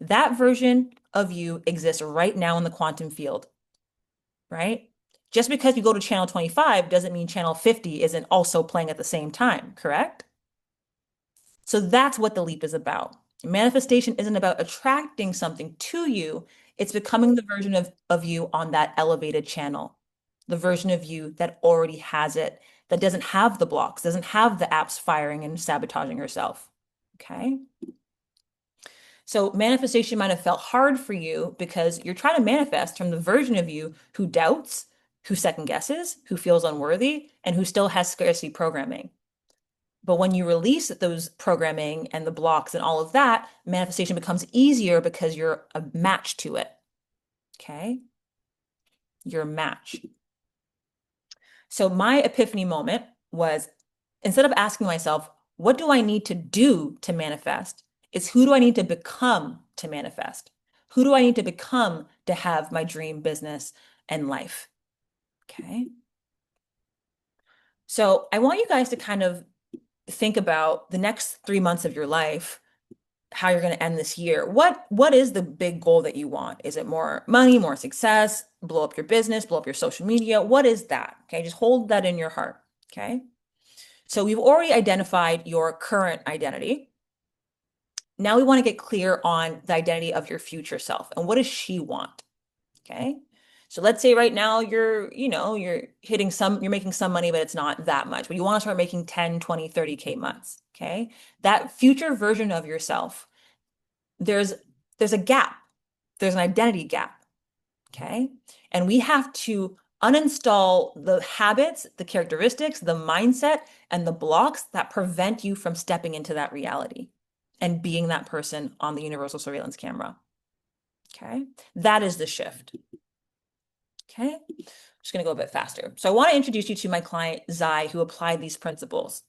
That version of you exists right now in the quantum field, right? Just because you go to channel 25 doesn't mean channel 50 isn't also playing at the same time, correct? So that's what the leap is about. Manifestation isn't about attracting something to you, it's becoming the version of you on that elevated channel, the version of you that already has it, that doesn't have the blocks, doesn't have the apps firing and sabotaging herself. Okay. So manifestation might have felt hard for you because you're trying to manifest from the version of you who doubts, who second guesses, who feels unworthy, and who still has scarcity programming. But when you release those programming and the blocks and all of that, manifestation becomes easier because you're a match to it. Okay? You're a match. So my epiphany moment was instead of asking myself, what do I need to do to manifest? It's who do I need to become to manifest? Who do I need to become to have my dream business and life? Okay. So I want you guys to kind of think about the next 3 months of your life, how you're going to end this year. What is the big goal that you want? Is it more money, more success, blow up your business, blow up your social media? What is that? Okay, just hold that in your heart. Okay. So we've already identified your current identity. Now we want to get clear on the identity of your future self and what does she want? Okay. So let's say right now you're you're making some money, but it's not that much, but you want to start making 10, 20, 30K months. Okay. That future version of yourself, there's there's a gap. There's an identity gap. Okay. And we have to uninstall the habits, the characteristics, the mindset, and the blocks that prevent you from stepping into that reality and being that person on the universal surveillance camera. Okay. That is the shift. Okay. I'm just going to go a bit faster. So I want to introduce you to my client, Zai, who applied these principles.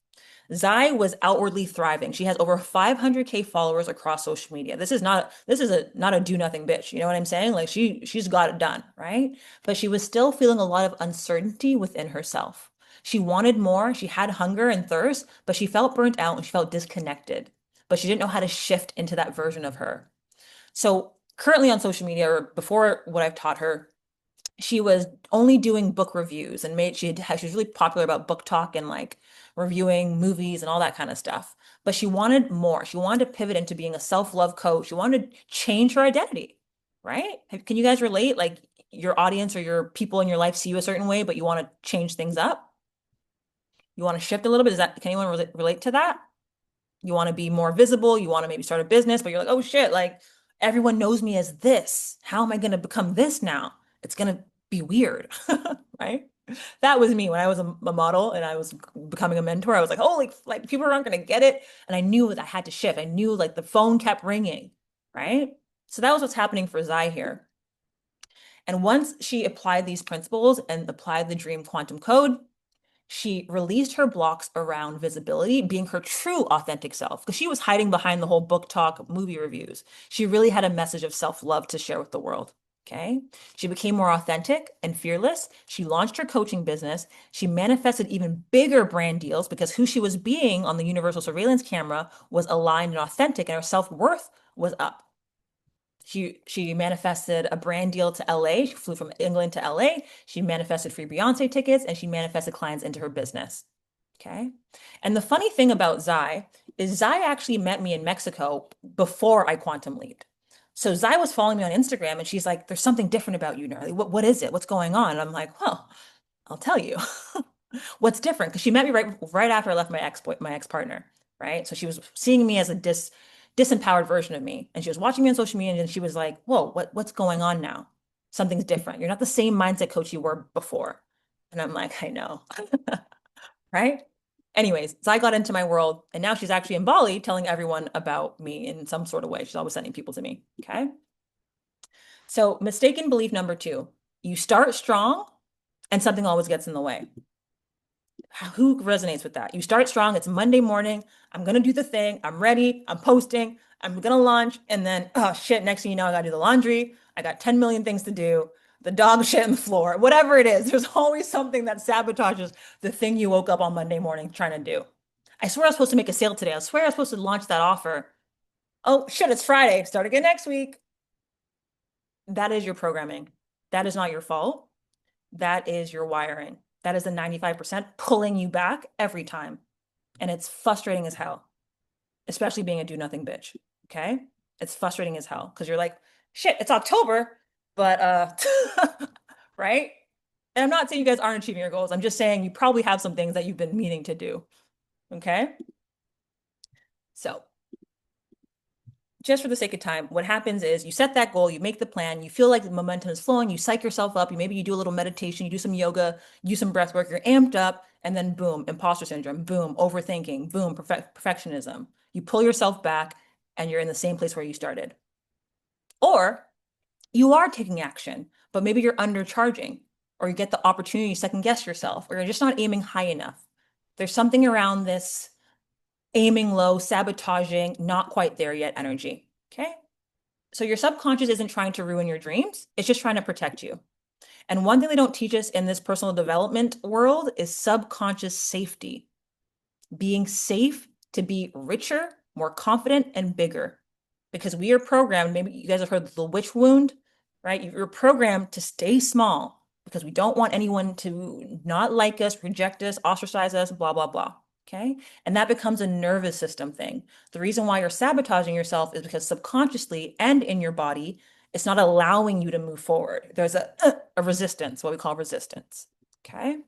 Zai was outwardly thriving. She has over 500K followers across social media. This is not a do nothing bitch. You know what I'm saying? Like she's got it done, right? But she was still feeling a lot of uncertainty within herself. She wanted more. She had hunger and thirst, but she felt burnt out and she felt disconnected. But she didn't know how to shift into that version of her. So currently on social media, or before what I've taught her, She was only doing book reviews and she was really popular about book talk and like reviewing movies and all that kind of stuff. But she wanted more. She wanted to pivot into being a self-love coach. She wanted to change her identity, right? Can you guys relate? Like your audience or your people in your life see you a certain way, but you want to change things up? You want to shift a little bit? Can anyone relate to that? You want to be more visible, you want to maybe start a business, but you're like, oh shit, like everyone knows me as this. How am I going to become this now? It's going to be weird, right? That was me when I was a model and I was becoming a mentor. I was like, holy, like people aren't going to get it. And I knew that I had to shift. I knew like the phone kept ringing, right? So that was what's happening for Zai here. And once she applied these principles and applied the dream quantum code, she released her blocks around visibility, being her true authentic self, because she was hiding behind the whole book talk, movie reviews. She really had a message of self-love to share with the world. Okay. She became more authentic and fearless. She launched her coaching business. She manifested even bigger brand deals because who she was being on the universal surveillance camera was aligned and authentic, and her self-worth was up. She manifested a brand deal to LA. She flew from England to LA. She manifested free Beyonce tickets and she manifested clients into her business. Okay. And the funny thing about Zai is Zai actually met me in Mexico before I quantum leaped. So Zai was following me on Instagram and she's like, there's something different about you, Gnarly. What is it? What's going on? And I'm like, well, I'll tell you. What's different? Because she met me right after I left my ex-partner, right? So she was seeing me as a disempowered version of me. And she was watching me on social media and she was like, whoa, what's going on now? Something's different. You're not the same mindset coach you were before. And I'm like, I know, right? Anyways, so I got into my world and now she's actually in Bali telling everyone about me in some sort of way. She's always sending people to me. Okay. So mistaken belief number two, you start strong and something always gets in the way. Who resonates with that? You start strong. It's Monday morning. I'm going to do the thing. I'm ready. I'm posting. I'm going to launch. And then, oh shit, next thing you know, I got to do the laundry. I got 10 million things to do. The dog shit on the floor, whatever it is. There's always something that sabotages the thing you woke up on Monday morning trying to do. I swear I was supposed to make a sale today. I swear I was supposed to launch that offer. Oh shit, it's Friday. Start again next week. That is your programming. That is not your fault. That is your wiring. That is the 95% pulling you back every time. And it's frustrating as hell, especially being a do nothing bitch. Okay. It's frustrating as hell because you're like, shit, it's October, but, right. And I'm not saying you guys aren't achieving your goals. I'm just saying you probably have some things that you've been meaning to do. Okay. So just for the sake of time, what happens is you set that goal, you make the plan, you feel like the momentum is flowing, you psych yourself up, maybe you do a little meditation, you do some yoga, you do some breath work, you're amped up, and then boom, imposter syndrome, boom, overthinking, boom, perfectionism. You pull yourself back and you're in the same place where you started. Or you are taking action, but maybe you're undercharging, or you get the opportunity to second guess yourself, or you're just not aiming high enough. There's something around this aiming low, sabotaging, not quite there yet energy. Okay. So your subconscious isn't trying to ruin your dreams. It's just trying to protect you. And one thing they don't teach us in this personal development world is subconscious safety, being safe to be richer, more confident, and bigger. Because we are programmed, maybe you guys have heard the witch wound, right? You're programmed to stay small because we don't want anyone to not like us, reject us, ostracize us, blah, blah, blah. Okay. And that becomes a nervous system thing. The reason why you're sabotaging yourself is because subconsciously and in your body, it's not allowing you to move forward. There's a resistance, what we call resistance. Okay.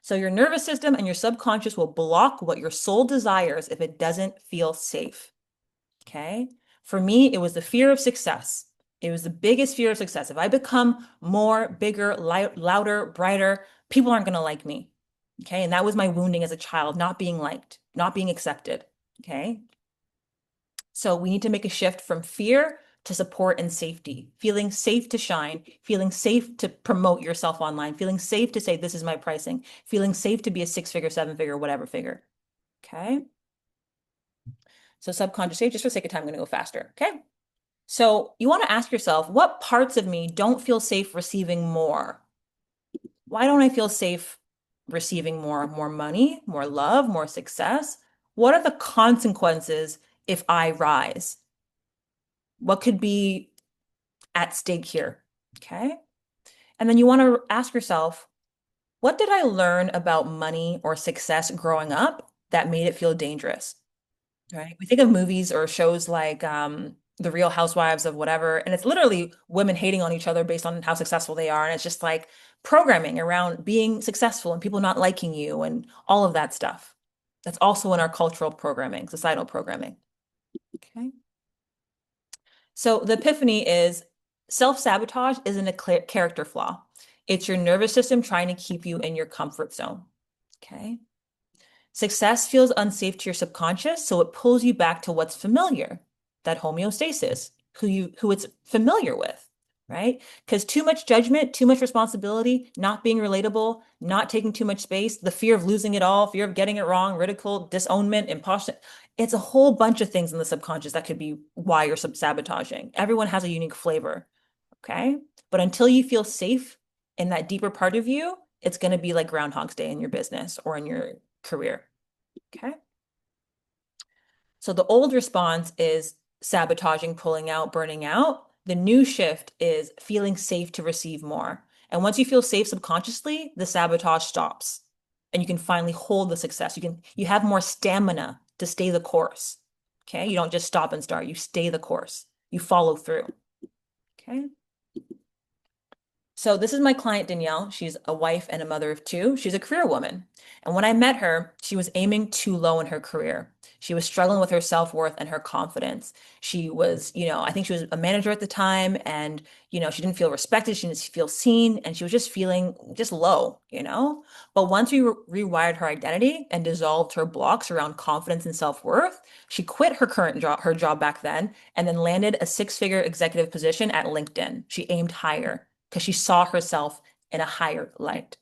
So your nervous system and your subconscious will block what your soul desires if it doesn't feel safe. Okay. For me, it was the fear of success. It was the biggest fear of success. If I become more, bigger, louder, brighter, people aren't going to like me. Okay. And that was my wounding as a child, not being liked, not being accepted. Okay. So we need to make a shift from fear to support and safety, feeling safe to shine, feeling safe to promote yourself online, feeling safe to say, this is my pricing, feeling safe to be a 6-figure, 7-figure, whatever figure. Okay. So subconscious safe, just for the sake of time, I'm going to go faster. Okay. So you want to ask yourself, what parts of me don't feel safe receiving more? Why don't I feel safe receiving more? More money, more love, more success? What are the consequences if I rise? What could be at stake here? Okay. And then you want to ask yourself, what did I learn about money or success growing up that made it feel dangerous? Right? We think of movies or shows like The Real Housewives of whatever, and it's literally women hating on each other based on how successful they are. And it's just like programming around being successful and people not liking you and all of that stuff. That's also in our cultural programming, societal programming. Okay. So the epiphany is self-sabotage isn't a character flaw. It's your nervous system trying to keep you in your comfort zone. Okay. Success feels unsafe to your subconscious, so it pulls you back to what's familiar, that homeostasis, who it's familiar with, right? Because too much judgment, too much responsibility, not being relatable, not taking too much space, the fear of losing it all, fear of getting it wrong, ridicule, disownment, imposter. It's a whole bunch of things in the subconscious that could be why you're sabotaging. Everyone has a unique flavor, okay? But until you feel safe in that deeper part of you, it's going to be like Groundhog's Day in your business or in your career. Okay. So the old response is sabotaging, pulling out, burning out. The new shift is feeling safe to receive more. And once you feel safe subconsciously, the sabotage stops and you can finally hold the success. You have more stamina to stay the course. Okay. You don't just stop and start, you stay the course. You follow through. Okay. So this is my client, Danielle. She's a wife and a mother of two. She's a career woman. And when I met her, she was aiming too low in her career. She was struggling with her self-worth and her confidence. She was, I think she was a manager at the time and, she didn't feel respected. She didn't feel seen and she was just feeling just low. But once we rewired her identity and dissolved her blocks around confidence and self-worth, she quit her current job, her job back then, and then landed a six-figure executive position at LinkedIn. She aimed higher because she saw herself in a higher light.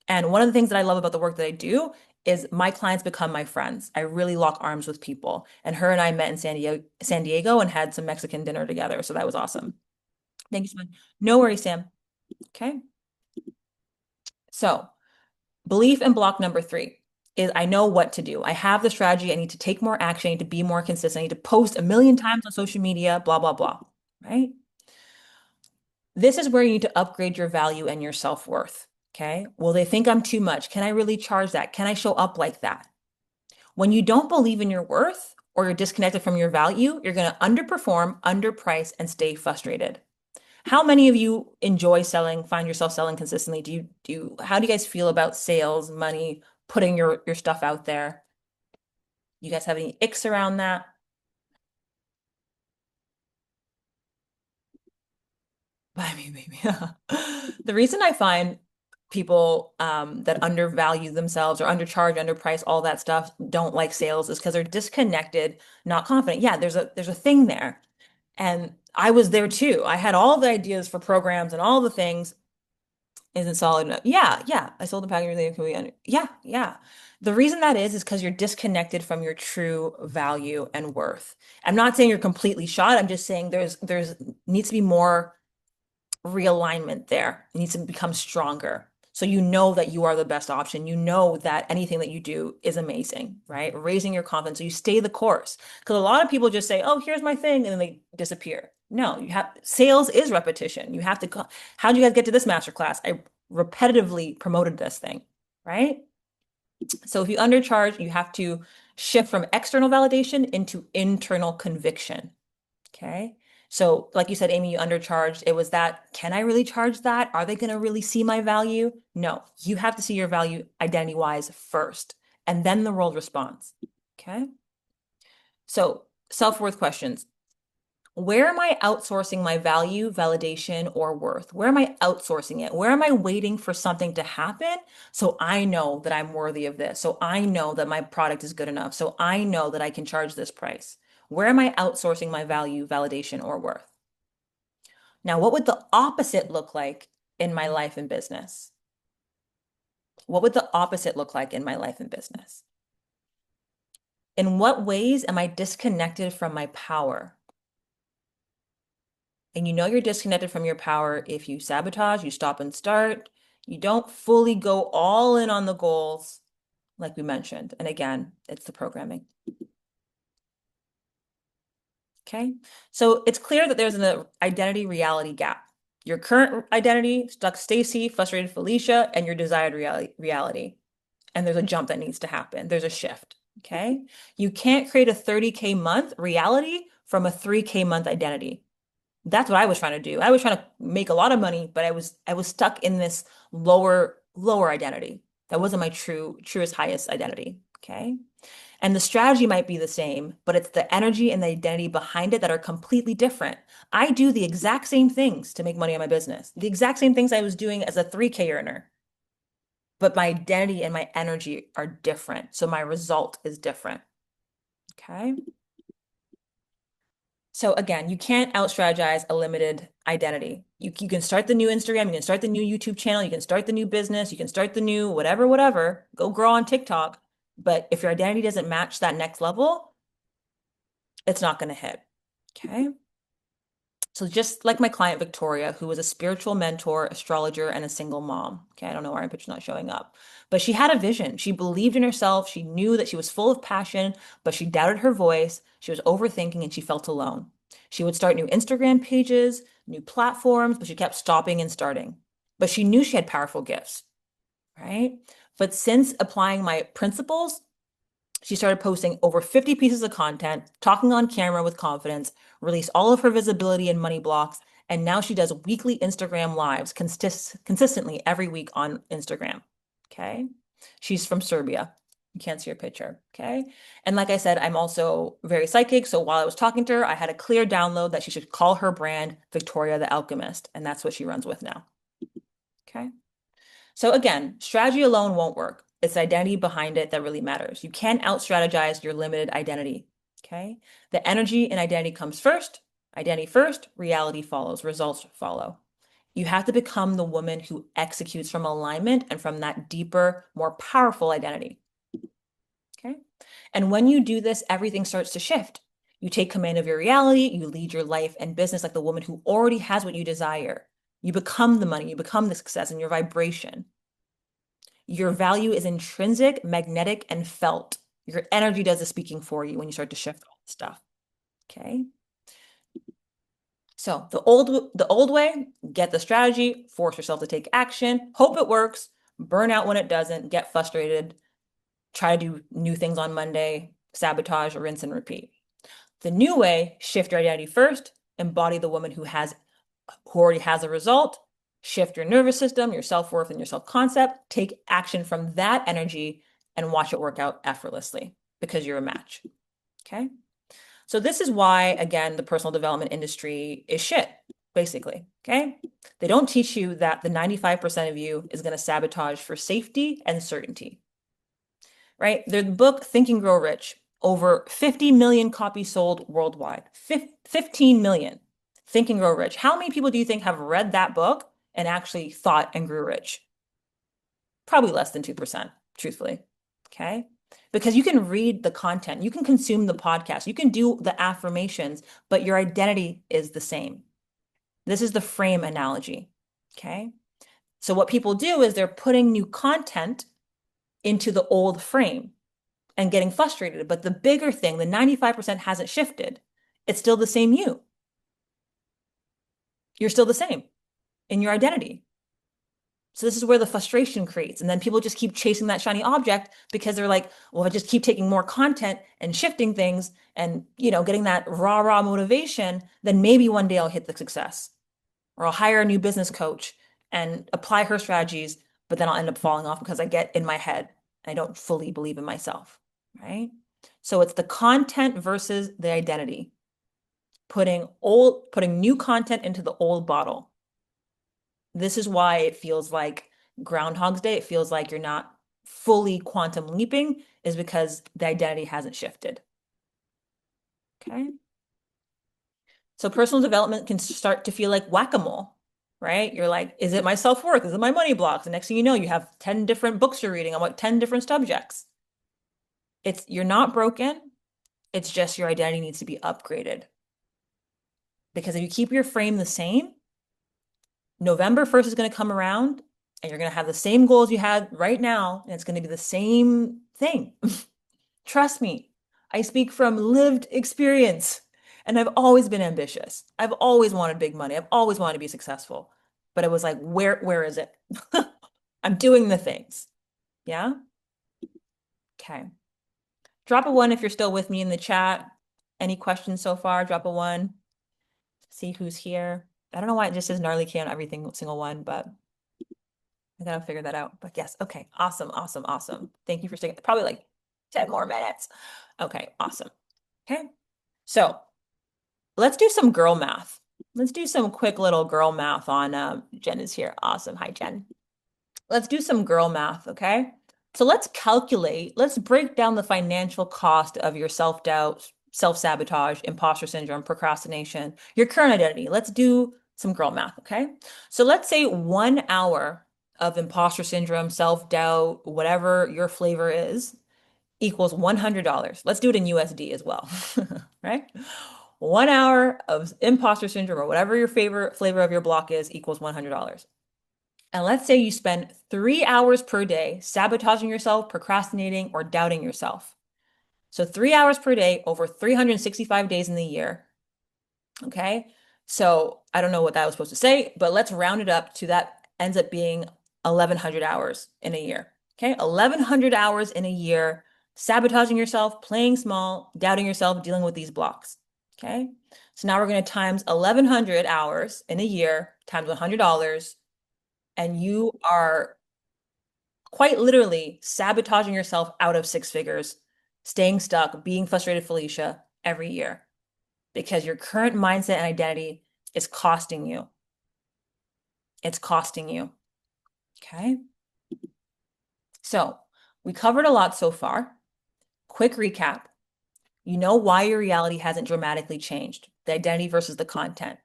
And one of the things that I love about the work that I do is my clients become my friends. I really lock arms with people. And her and I met in San Diego and had some Mexican dinner together. So that was awesome. Thank you so much. No worries, Sam. Okay. So belief in block number 3 is I know what to do. I have the strategy. I need to take more action. I need to be more consistent. I need to post a million times on social media, blah, blah, blah. Right? This is where you need to upgrade your value and your self-worth. Okay. Well, they think I'm too much. Can I really charge that? Can I show up like that? When you don't believe in your worth or you're disconnected from your value, you're going to underperform, underprice, and stay frustrated. How many of you enjoy selling, find yourself selling consistently? How do you guys feel about sales, money, putting your stuff out there? You guys have any icks around that? I mean, maybe. The reason I find people that undervalue themselves or undercharge, underprice, all that stuff, don't like sales is because they're disconnected, not confident. Yeah, there's a thing there. And I was there too. I had all the ideas for programs and all the things. Isn't solid enough. Yeah, yeah. I sold the package related to yeah, yeah. The reason that is because you're disconnected from your true value and worth. I'm not saying you're completely shot. I'm just saying there's needs to be more realignment there. It needs to become stronger. So you know that you are the best option. You know that anything that you do is amazing, right? Raising your confidence. So you stay the course. Because a lot of people just say, oh, here's my thing, and then they disappear. No, you have sales is repetition. You have to, how do you guys get to this masterclass? I repetitively promoted this thing, right? So if you undercharge, you have to shift from external validation into internal conviction. Okay. So, like you said, Amy, you undercharged. It was that, can I really charge that? Are they going to really see my value? No, you have to see your value identity wise first, and then the world responds. Okay. So, self-worth questions. Where am I outsourcing my value, validation, or worth? Where am I outsourcing it? Where am I waiting for something to happen so I know that I'm worthy of this? So I know that my product is good enough. So I know that I can charge this price. Where am I outsourcing my value, validation, or worth? Now, what would the opposite look like in my life and business? What would the opposite look like in my life and business? In what ways am I disconnected from my power? And you know you're disconnected from your power if you sabotage, you stop and start, you don't fully go all in on the goals, like we mentioned. And again, it's the programming. Okay. So it's clear that there's an identity reality gap. Your current identity, stuck Stacy, frustrated Felicia, and your desired reality. And there's a jump that needs to happen. There's a shift. Okay. You can't create a 30K month reality from a 3K month identity. That's what I was trying to do. I was trying to make a lot of money, but I was stuck in this lower identity. That wasn't my truest, highest identity. Okay. And the strategy might be the same, but it's the energy and the identity behind it that are completely different. I do the exact same things to make money in my business, the exact same things I was doing as a 3K earner, but my identity and my energy are different. So my result is different. Okay. So again, you can't out strategize a limited identity. You can start the new Instagram, you can start the new YouTube channel, you can start the new business, you can start the new whatever, go grow on TikTok. But if your identity doesn't match that next level, it's not going to hit. Okay. So just like my client Victoria, who was a spiritual mentor, astrologer, and a single mom. Okay, I don't know why my picture's not showing up. But she had a vision. She believed in herself. She knew that she was full of passion, but she doubted her voice. She was overthinking and she felt alone. She would start new Instagram pages, new platforms, but she kept stopping and starting. But she knew she had powerful gifts, right? But since applying my principles, she started posting over 50 pieces of content, talking on camera with confidence, released all of her visibility and money blocks, and now she does weekly Instagram lives consistently every week on Instagram. Okay. She's from Serbia. You can't see her picture. Okay. And like I said, I'm also very psychic. So while I was talking to her, I had a clear download that she should call her brand Victoria the Alchemist. And that's what she runs with now. Okay. So again, strategy alone won't work. It's the identity behind it that really matters. You can't out-strategize your limited identity. Okay. The energy and identity comes first. Identity first, reality follows, results follow. You have to become the woman who executes from alignment and from that deeper, more powerful identity. Okay. And when you do this, everything starts to shift. You take command of your reality, you lead your life and business like the woman who already has what you desire. You become the money, you become the success and your vibration. Your value is intrinsic, magnetic, and felt. Your energy does the speaking for you when you start to shift all this stuff. Okay. So the old way, get the strategy, force yourself to take action, hope it works, burn out when it doesn't, get frustrated, try to do new things on Monday, sabotage, rinse and repeat. The new way, shift your identity first, embody the woman who already has a result, shift your nervous system, your self-worth, and your self-concept, take action from that energy and watch it work out effortlessly because you're a match. Okay. So this is why, again, the personal development industry is shit, basically. Okay. They don't teach you that the 95% of you is going to sabotage for safety and certainty. Right? The book Think and Grow Rich, over 50 million copies sold worldwide. 15 million. Think and Grow Rich. How many people do you think have read that book and actually thought and grew rich? Probably less than 2%, truthfully. Okay. Because you can read the content, you can consume the podcast, you can do the affirmations, but your identity is the same. This is the frame analogy. Okay. So what people do is they're putting new content into the old frame and getting frustrated. But the bigger thing, the 95% hasn't shifted. It's still the same you. You're still the same in your identity. So this is where the frustration creates. And then people just keep chasing that shiny object because they're like, well, I just keep taking more content and shifting things and, getting that raw motivation, then maybe one day I'll hit the success. Or I'll hire a new business coach and apply her strategies, but then I'll end up falling off because I get in my head. I don't fully believe in myself, right? So it's the content versus the identity. Putting new content into the old bottle. This is why it feels like Groundhog's Day. It feels like you're not fully quantum leaping, is because the identity hasn't shifted. Okay. So personal development can start to feel like whack-a-mole, right? You're like, is it my self-worth? Is it my money blocks? The next thing you know, you have 10 different books you're reading on 10 different subjects. You're not broken. It's just your identity needs to be upgraded. Because if you keep your frame the same, November 1st is going to come around and you're going to have the same goals you had right now, and it's going to be the same thing. Trust me, I speak from lived experience, and I've always been ambitious. I've always wanted big money. I've always wanted to be successful. but it was like, where is it? I'm doing the things. Yeah. Okay. Drop a one if you're still with me in the chat. Any questions so far? Drop a one. See who's here. I don't know why it just says gnarly K on every single one, but I gotta figure that out. But yes, okay. Awesome, awesome, awesome. Thank you for sticking. Probably like 10 more minutes. Okay, awesome. Okay. So let's do some girl math. Let's do some quick little girl math on Jen is here. Awesome. Hi, Jen. Let's do some girl math, okay? So let's break down the financial cost of your self-doubt, self-sabotage, imposter syndrome, procrastination, your current identity. Let's do some girl math, okay? So let's say 1 hour of imposter syndrome, self-doubt, whatever your flavor is, equals $100. Let's do it in USD as well, right? 1 hour of imposter syndrome or whatever your favorite flavor of your block is equals $100. And let's say you spend 3 hours per day sabotaging yourself, procrastinating, or doubting yourself. So 3 hours per day over 365 days in the year. Okay. So I don't know what that was supposed to say, but let's round it up to that ends up being 1,100 hours in a year. Okay. 1,100 hours in a year, sabotaging yourself, playing small, doubting yourself, dealing with these blocks. Okay. So now we're going to times 1,100 hours in a year times $100, and you are quite literally sabotaging yourself out of six figures, staying stuck, being frustrated, Felicia, every year because your current mindset and identity is costing you. It's costing you. Okay. So we covered a lot so far. Quick recap. You know why your reality hasn't dramatically changed, the identity versus the content.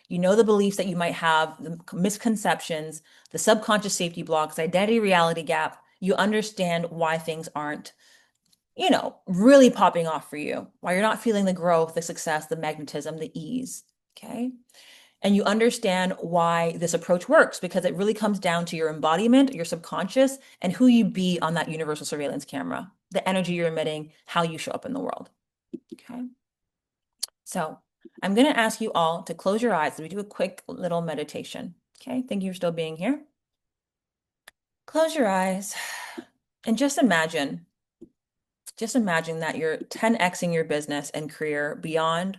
You know the beliefs that you might have, the misconceptions, the subconscious safety blocks, the identity reality gap. You understand why things aren't, really popping off for you, why you're not feeling the growth, the success, the magnetism, the ease. Okay. And you understand why this approach works because it really comes down to your embodiment, your subconscious, and who you be on that universal surveillance camera, the energy you're emitting, how you show up in the world. Okay. So I'm going to ask you all to close your eyes as we do a quick little meditation. Okay. Thank you for still being here. Close your eyes and just imagine that you're 10xing your business and career beyond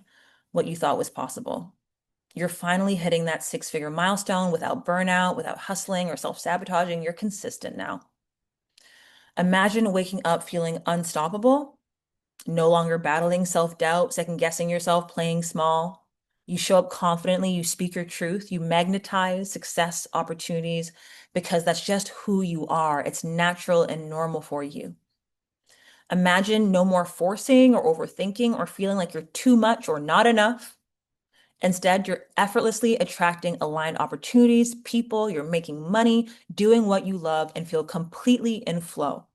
what you thought was possible. You're finally hitting that six-figure milestone without burnout, without hustling or self-sabotaging. You're consistent now. Imagine waking up feeling unstoppable, no longer battling self-doubt, second-guessing yourself, playing small. You show up confidently, you speak your truth, you magnetize success opportunities because that's just who you are. It's natural and normal for you. Imagine no more forcing or overthinking or feeling like you're too much or not enough. Instead, you're effortlessly attracting aligned opportunities, people, you're making money, doing what you love, and feel completely in flow.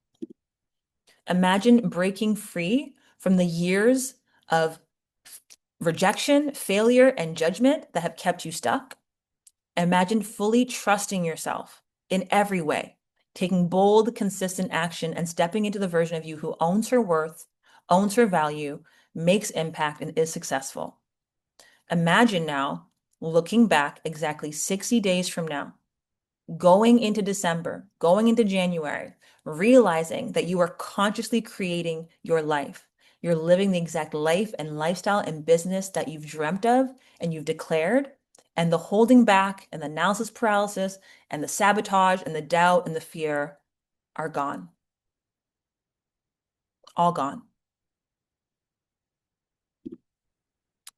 Imagine breaking free from the years of rejection, failure, and judgment that have kept you stuck. Imagine fully trusting yourself in every way, taking bold, consistent action and stepping into the version of you who owns her worth, owns her value, makes impact, and is successful. Imagine now looking back exactly 60 days from now, going into December, going into January, realizing that you are consciously creating your life. You're living the exact life and lifestyle and business that you've dreamt of and you've declared. And the holding back and the analysis paralysis and the sabotage and the doubt and the fear are gone. All gone.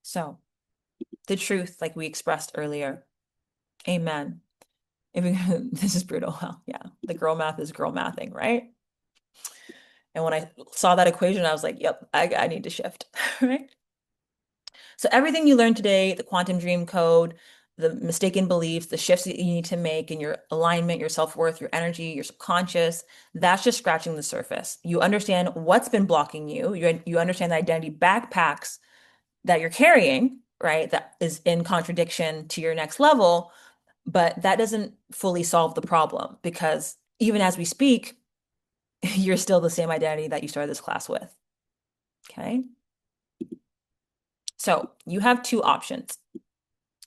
So the truth, like we expressed earlier, amen. This is brutal. Well, yeah, the girl math is girl mathing, right? And when I saw that equation, I was like, yep, I need to shift, right? So everything you learned today, the quantum dream code, the mistaken beliefs, the shifts that you need to make in your alignment, your self-worth, your energy, your subconscious, that's just scratching the surface. You understand what's been blocking you. You understand the identity backpacks that you're carrying, right? That is in contradiction to your next level, but that doesn't fully solve the problem because even as we speak, you're still the same identity that you started this class with. Okay. So you have two options.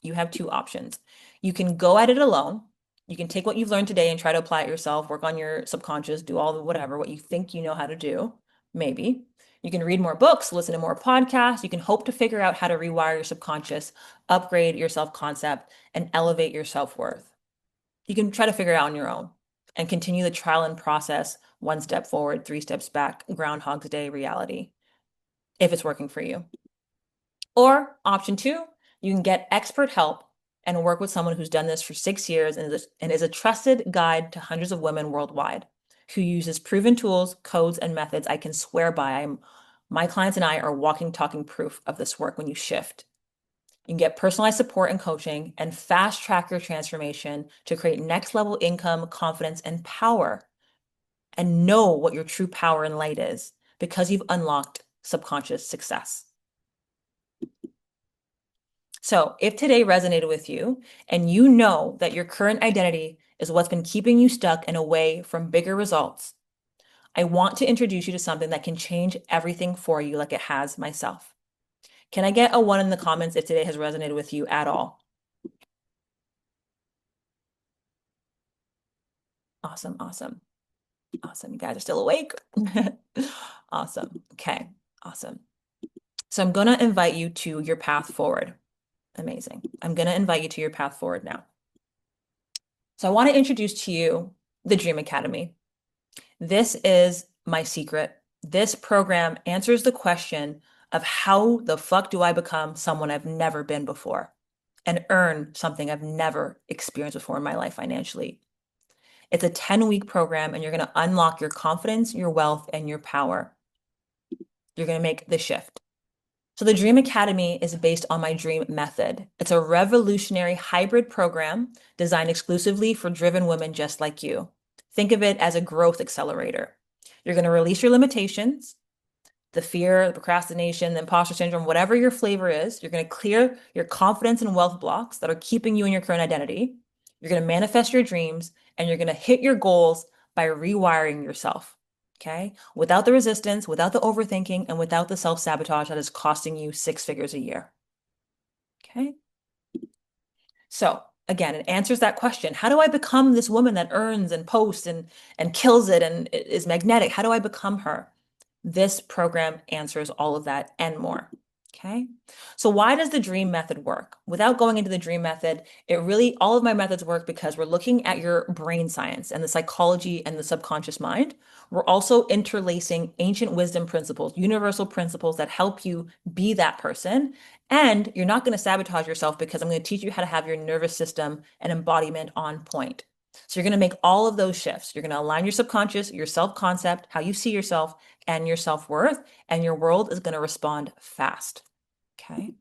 You have two options. You can go at it alone. You can take what you've learned today and try to apply it yourself, work on your subconscious, do all the whatever, what you think you know how to do, maybe. You can read more books, listen to more podcasts. You can hope to figure out how to rewire your subconscious, upgrade your self-concept, and elevate your self-worth. You can try to figure it out on your own and continue the trial and process, one step forward, three steps back, Groundhog's Day reality, if it's working for you. Or option two, you can get expert help and work with someone who's done this for 6 years and is a trusted guide to hundreds of women worldwide who uses proven tools, codes, and methods I can swear by. My clients and I are walking, talking proof of this work when you shift. You can get personalized support and coaching and fast track your transformation to create next level income, confidence, and power, and know what your true power and light is because you've unlocked subconscious success. So if today resonated with you and you know that your current identity is what's been keeping you stuck and away from bigger results, I want to introduce you to something that can change everything for you like it has myself. Can I get a 1 in the comments if today has resonated with you at all? Awesome, awesome, awesome. You guys are still awake. Awesome. Okay, awesome. So I'm going to invite you to your path forward. Amazing. I'm going to invite you to your path forward now. So I want to introduce to you the Dream Academy. This is my secret. This program answers the question of how the fuck do I become someone I've never been before and earn something I've never experienced before in my life financially. It's a 10-week program and you're going to unlock your confidence, your wealth, and your power. You're going to make the shift. So the Dream Academy is based on my dream method. It's a revolutionary hybrid program designed exclusively for driven women just like you. Think of it as a growth accelerator. You're going to release your limitations, the fear, the procrastination, the imposter syndrome, whatever your flavor is. You're going to clear your confidence and wealth blocks that are keeping you in your current identity. You're going to manifest your dreams and you're going to hit your goals by rewiring yourself. Okay? Without the resistance, without the overthinking, and without the self-sabotage that is costing you 6 figures a year. Okay? So again, it answers that question. How do I become this woman that earns and posts and kills it and is magnetic? How do I become her? This program answers all of that and more. Okay. So why does the dream method work? Without going into the dream method, all of my methods work because we're looking at your brain science and the psychology and the subconscious mind. We're also interlacing ancient wisdom principles, universal principles that help you be that person. And you're not going to sabotage yourself because I'm going to teach you how to have your nervous system and embodiment on point. So you're going to make all of those shifts. You're going to align your subconscious, your self-concept, how you see yourself, and your self-worth, and your world is going to respond fast. Okay.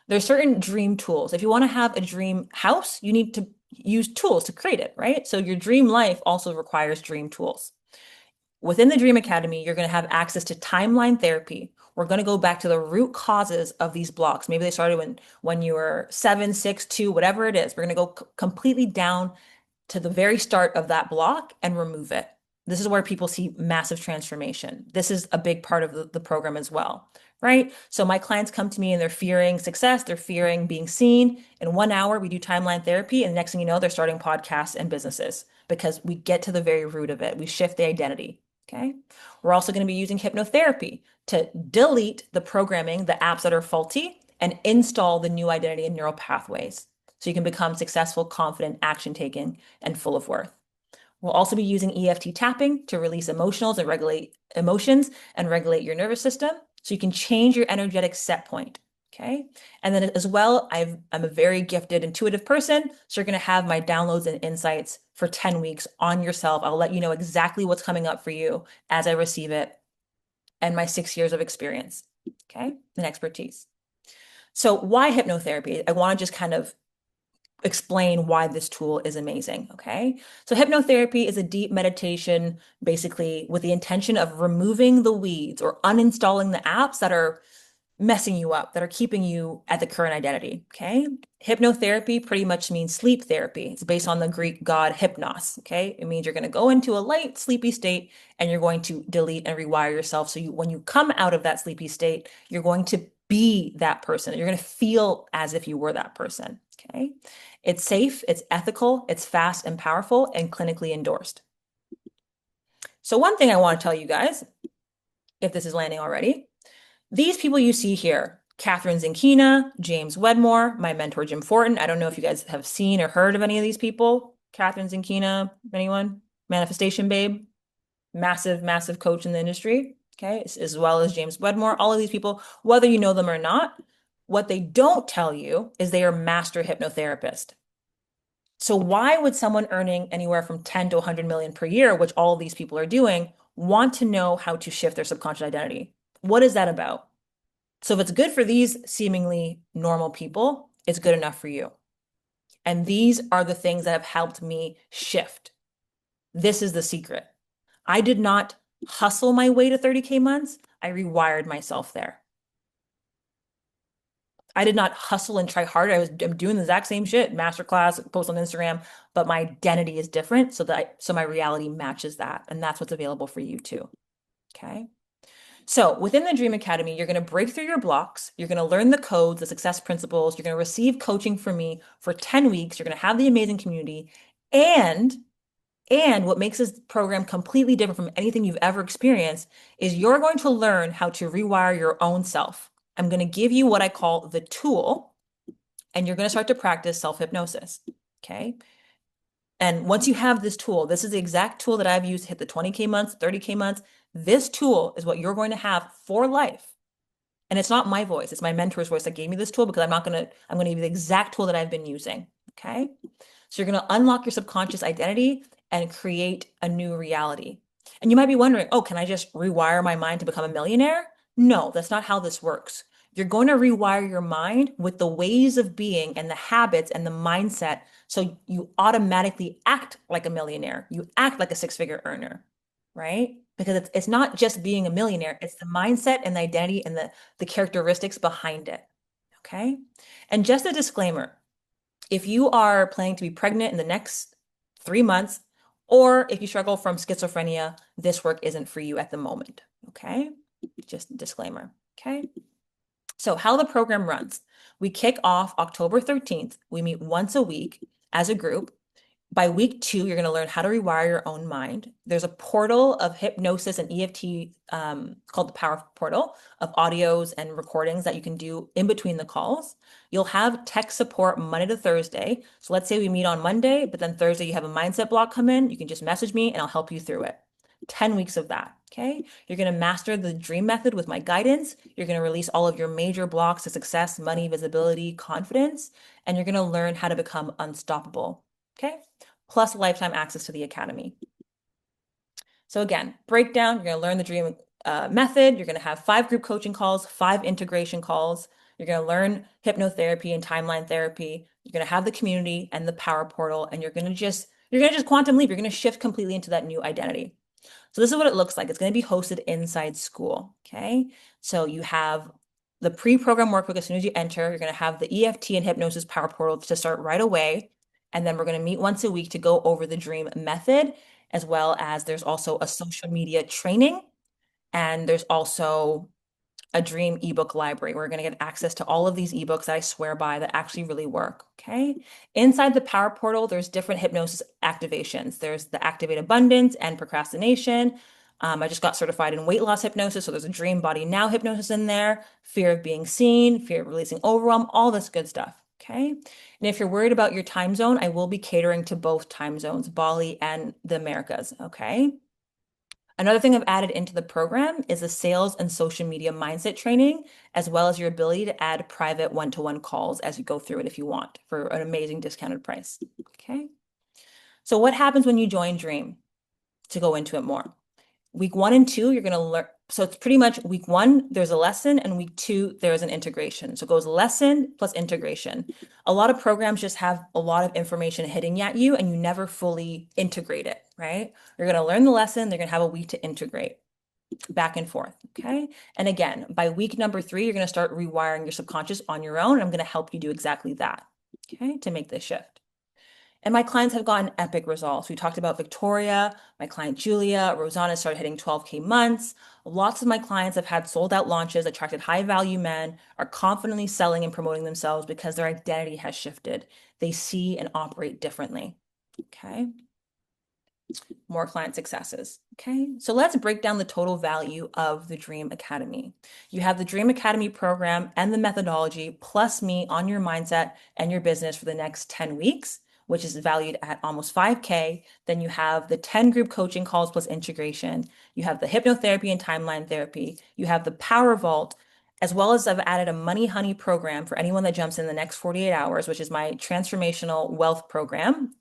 There's certain dream tools. If you want to have a dream house, you need to use tools to create it, right? So your dream life also requires dream tools. Within the Dream Academy, you're going to have access to timeline therapy. We're going to go back to the root causes of these blocks. Maybe they started when you were 7, 6, 2, whatever it is. We're going to go completely down to the very start of that block and remove it. This is where people see massive transformation. This is a big part of the program as well, right? So my clients come to me and they're fearing success, they're fearing being seen. In 1 hour, we do timeline therapy, and the next thing you know, they're starting podcasts and businesses because we get to the very root of it. We shift the identity, okay? We're also going to be using hypnotherapy to delete the programming, the apps that are faulty, and install the new identity and neural pathways so you can become successful, confident, action-taking, and full of worth. We'll also be using EFT tapping to release emotions and regulate emotions and regulate your nervous system so you can change your energetic set point. Okay. And then as well, I'm a very gifted, intuitive person. So you're going to have my downloads and insights for 10 weeks on yourself. I'll let you know exactly what's coming up for you as I receive it and my 6 years of experience. Okay. And expertise. So why hypnotherapy? I want to just kind of explain why this tool is amazing, okay? So hypnotherapy is a deep meditation, basically with the intention of removing the weeds or uninstalling the apps that are messing you up, that are keeping you at the current identity, okay? Hypnotherapy pretty much means sleep therapy. It's based on the Greek god hypnos, okay? It means you're going to go into a light, sleepy state and you're going to delete and rewire yourself. So when you come out of that sleepy state, you're going to be that person. You're going to feel as if you were that person, Okay. It's safe, it's ethical, it's fast and powerful, and clinically endorsed. So one thing I want to tell you guys, if this is landing already, these people you see here, Catherine Zinkina, James Wedmore, my mentor, Jim Fortin. I don't know if you guys have seen or heard of any of these people. Catherine Zinkina, anyone? Manifestation Babe, massive, massive coach in the industry. Okay. As well as James Wedmore, all of these people, whether you know them or not, what they don't tell you is they are master hypnotherapists. So why would someone earning anywhere from 10 to 100 million per year, which all of these people are doing, want to know how to shift their subconscious identity? What is that about? So if it's good for these seemingly normal people, it's good enough for you. And these are the things that have helped me shift. This is the secret. I did not hustle my way to 30K months. I rewired myself there. I did not hustle and try harder. I'm doing the exact same shit, masterclass, post on Instagram, but my identity is different so my reality matches that. And that's what's available for you too. Okay. So within the Dream Academy, you're going to break through your blocks. You're going to learn the codes, the success principles. You're going to receive coaching from me for 10 weeks. You're going to have the amazing community. And what makes this program completely different from anything you've ever experienced is you're going to learn how to rewire your own self. I'm going to give you what I call the tool, and you're going to start to practice self-hypnosis. Okay. And once you have this tool, this is the exact tool that I've used to hit the 20K months, 30K months. This tool is what you're going to have for life. And it's not my voice, it's my mentor's voice that gave me this tool because I'm going to give you the exact tool that I've been using. Okay. So you're going to unlock your subconscious identity and create a new reality. And you might be wondering, oh, can I just rewire my mind to become a millionaire? No, that's not how this works. You're going to rewire your mind with the ways of being and the habits and the mindset so you automatically act like a millionaire. You act like a six-figure earner, right? Because it's not just being a millionaire, it's the mindset and the identity and the characteristics behind it. Okay. And just a disclaimer, if you are planning to be pregnant in the next 3 months, or if you struggle from schizophrenia, this work isn't for you at the moment. Okay. Just a disclaimer. Okay. So how the program runs, we kick off October 13th. We meet once a week as a group. By week 2, you're going to learn how to rewire your own mind. There's a portal of hypnosis and EFT called the Power Portal of audios and recordings that you can do in between the calls. You'll have tech support Monday to Thursday. So let's say we meet on Monday, but then Thursday you have a mindset block come in. You can just message me and I'll help you through it. 10 weeks of that. Okay. You're going to master the dream method with my guidance. You're going to release all of your major blocks to success, money, visibility, confidence, and you're going to learn how to become unstoppable. Okay. Plus lifetime access to the academy. So again, breakdown, you're going to learn the dream method. You're going to have 5 group coaching calls, 5 integration calls. You're going to learn hypnotherapy and timeline therapy. You're going to have the community and the power portal, and you're going to just quantum leap. You're going to shift completely into that new identity. So this is what it looks like. It's going to be hosted inside school. Okay. So you have the pre-program workbook as soon as you enter. You're going to have the EFT and hypnosis power portal to start right away. And then we're going to meet once a week to go over the dream method, as well as there's also a social media training. And there's also a dream ebook library. We're going to get access to all of these ebooks that I swear by that actually really work. Okay. Inside the Power Portal, there's different hypnosis activations. There's the Activate Abundance and Procrastination. I just got certified in weight loss hypnosis. So there's a Dream Body Now hypnosis in there, fear of being seen, fear of releasing overwhelm, all this good stuff. Okay. And if you're worried about your time zone, I will be catering to both time zones, Bali and the Americas. Okay. Another thing I've added into the program is a sales and social media mindset training, as well as your ability to add private one-to-one calls as you go through it if you want for an amazing discounted price. Okay. So what happens when you join Dream? To go into it more. Week 1 and 2, you're going to learn. So it's pretty much week 1, there's a lesson, and week 2, there's an integration. So it goes lesson plus integration. A lot of programs just have a lot of information hitting at you, and you never fully integrate it, right? You're going to learn the lesson. They're going to have a week to integrate back and forth. Okay. And again, by week number 3, you're going to start rewiring your subconscious on your own. And I'm going to help you do exactly that. Okay. To make this shift. And my clients have gotten epic results. We talked about Victoria, my client Julia, Rosanna started hitting 12K months. Lots of my clients have had sold out launches, attracted high value men, are confidently selling and promoting themselves because their identity has shifted. They see and operate differently. Okay. More client successes. Okay, so let's break down the total value of the Dream Academy. You have the Dream Academy program and the methodology, plus me on your mindset and your business for the next 10 weeks, which is valued at almost 5K. Then you have the 10 group coaching calls plus integration. You have the hypnotherapy and timeline therapy. You have the Power Vault, as well as I've added a Money Honey program for anyone that jumps in the next 48 hours, which is my transformational wealth program.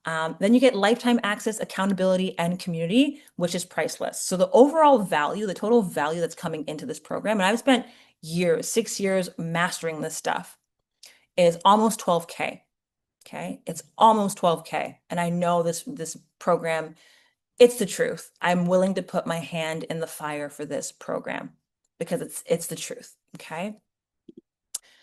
Then you get lifetime access, accountability, and community, which is priceless. So the overall value, the total value that's coming into this program, and I've spent years, 6 years mastering this stuff, is almost 12K. Okay, it's almost 12K. And I know this program, it's the truth. I'm willing to put my hand in the fire for this program because it's the truth. Okay.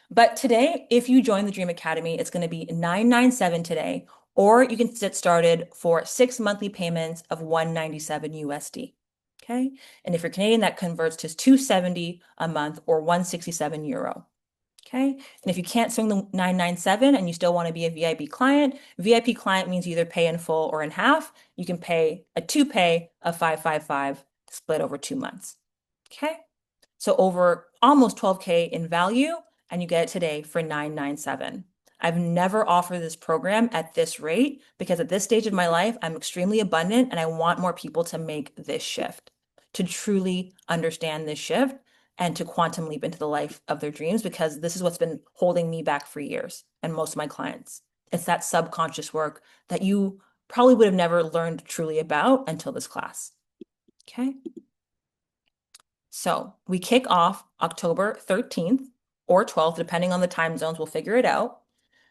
But today, if you join the Dream Academy, it's going to be $997 today, or you can get started for 6 monthly payments of $197 USD. Okay. And if you're Canadian, that converts to $270 a month or €167. Okay. And if you can't swing the 997 and you still want to be a VIP client means you either pay in full or in half. You can pay a two pay of 555 split over 2 months. Okay. So over almost 12K in value, and you get it today for 997. I've never offered this program at this rate because at this stage of my life, I'm extremely abundant and I want more people to make this shift, to truly understand this shift and to quantum leap into the life of their dreams, because this is what's been holding me back for years and most of my clients. It's that subconscious work that you probably would have never learned truly about until this class. Okay. So we kick off October 13th or 12th, depending on the time zones, we'll figure it out.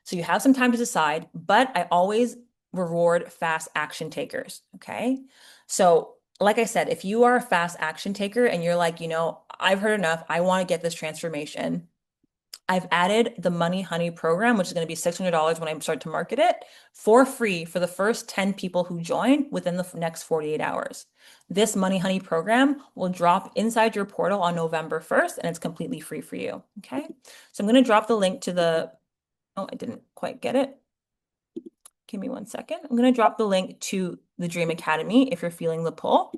So you have some time to decide, but I always reward fast action takers. Okay. So like I said, if you are a fast action taker and you're like, I've heard enough, I want to get this transformation, I've added the Money Honey program, which is going to be $600 when I start to market it for free for the first 10 people who join within the next 48 hours. This Money Honey program will drop inside your portal on November 1st, and it's completely free for you. Okay. So I'm going to drop the link to oh, I didn't quite get it. Give me 1 second. I'm going to drop the link to the Dream Academy if you're feeling the pull.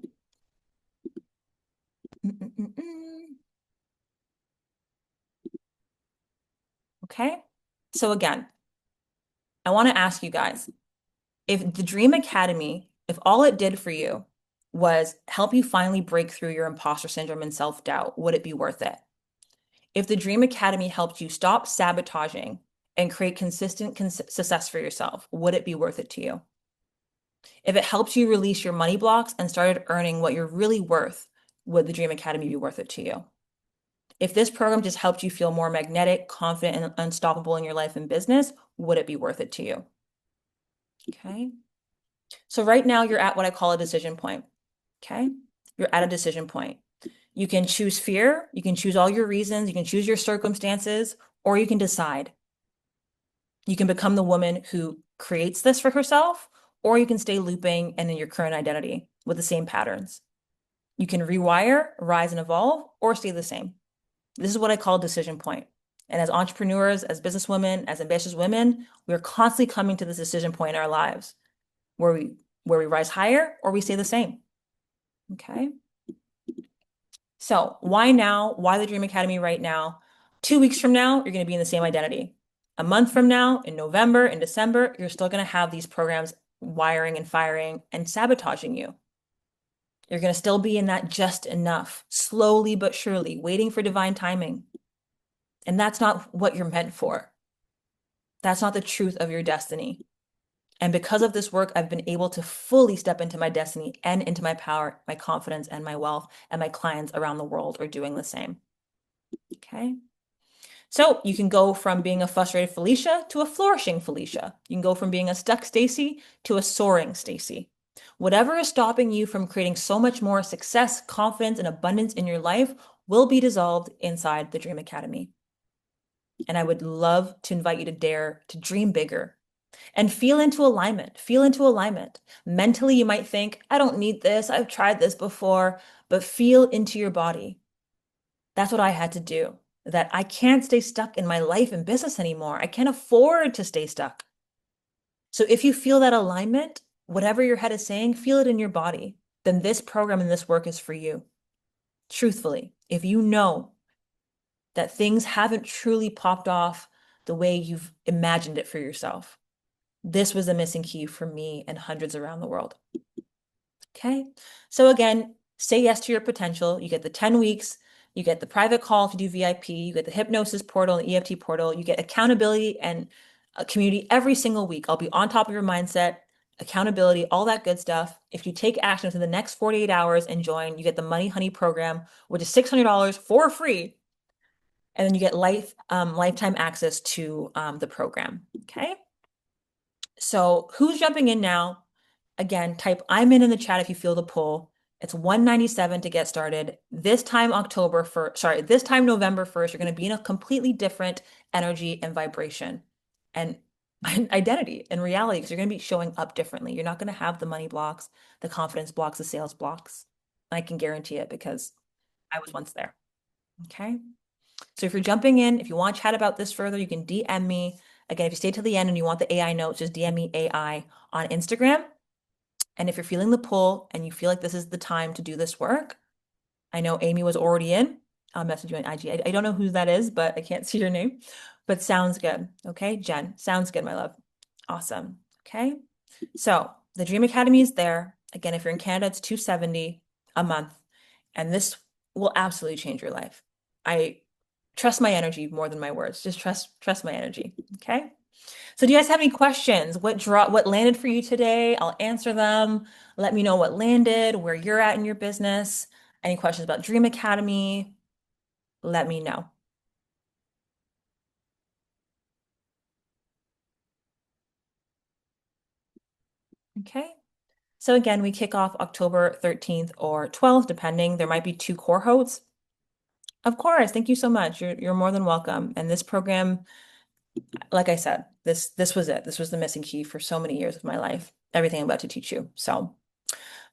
Okay. So again, I want to ask you guys, if the Dream Academy, if all it did for you was help you finally break through your imposter syndrome and self-doubt, would it be worth it? If the Dream Academy helped you stop sabotaging and create consistent success for yourself, would it be worth it to you? If it helped you release your money blocks and started earning what you're really worth, would the Dream Academy be worth it to you? If this program just helped you feel more magnetic, confident, and unstoppable in your life and business, would it be worth it to you? Okay. So right now you're at what I call a decision point. Okay. You're at a decision point. You can choose fear. You can choose all your reasons. You can choose your circumstances, or you can decide. You can become the woman who creates this for herself, or you can stay looping and in your current identity with the same patterns. You can rewire, rise and evolve, or stay the same. This is what I call a decision point. And as entrepreneurs, as businesswomen, as ambitious women, we're constantly coming to this decision point in our lives where we rise higher or we stay the same. Okay. So why now? Why the Dream Academy right now? 2 weeks from now, you're going to be in the same identity. A month from now, in November, in December, you're still going to have these programs wiring and firing and sabotaging you. You're going to still be in that just enough, slowly but surely, waiting for divine timing. And that's not what you're meant for. That's not the truth of your destiny. And because of this work, I've been able to fully step into my destiny and into my power, my confidence, and my wealth, and my clients around the world are doing the same. Okay. So you can go from being a frustrated Felicia to a flourishing Felicia. You can go from being a stuck Stacy to a soaring Stacy. Whatever is stopping you from creating so much more success, confidence, and abundance in your life will be dissolved inside the Dream Academy. And I would love to invite you to dare to dream bigger, And feel into alignment. Feel into alignment. Mentally, you might think, I don't need this. I've tried this before, but feel into your body. That's what I had to do. That I can't stay stuck in my life and business anymore. I can't afford to stay stuck. So if you feel that alignment, whatever your head is saying, feel it in your body. Then this program and this work is for you. Truthfully, if you know that things haven't truly popped off the way you've imagined it for yourself, this was the missing key for me and hundreds around the world. Okay. So again, say yes to your potential. You get the 10 weeks, you get the private call if you do VIP, you get the hypnosis portal and EFT portal, you get accountability and a community every single week. I'll be on top of your mindset, accountability, all that good stuff. If you take action within the next 48 hours and join, you get the Money Honey program, which is $600 for free. And then you get lifetime access to the program. Okay. So who's jumping in now? Again, type I'm in the chat if you feel the pull. It's $197 to get started. This time this time November 1st, you're going to be in a completely different energy and vibration and identity and reality because you're going to be showing up differently. You're not going to have the money blocks, the confidence blocks, the sales blocks. I can guarantee it because I was once there. Okay. So if you're jumping in, if you want to chat about this further, you can DM me. Again, if you stay till the end and you want the AI notes, just DM me AI on Instagram. And if you're feeling the pull and you feel like this is the time to do this work, I know Amy was already in. I'll message you on IG. I don't know who that is, but I can't see your name. But sounds good. Okay, Jen, sounds good, my love. Awesome. Okay. So the Dream Academy is there. Again, if you're in Canada, it's $270 a month. And this will absolutely change your life. I trust my energy more than my words. Just trust my energy. Okay. So do you guys have any questions? What landed for you today? I'll answer them. Let me know what landed, where you're at in your business. Any questions about Dream Academy? Let me know. Okay. So again, we kick off October 13th or 12th, depending. There might be two cohorts. Of course. Thank you so much. You're more than welcome. And this program, like I said, this was it. This was the missing key for so many years of my life. Everything I'm about to teach you. So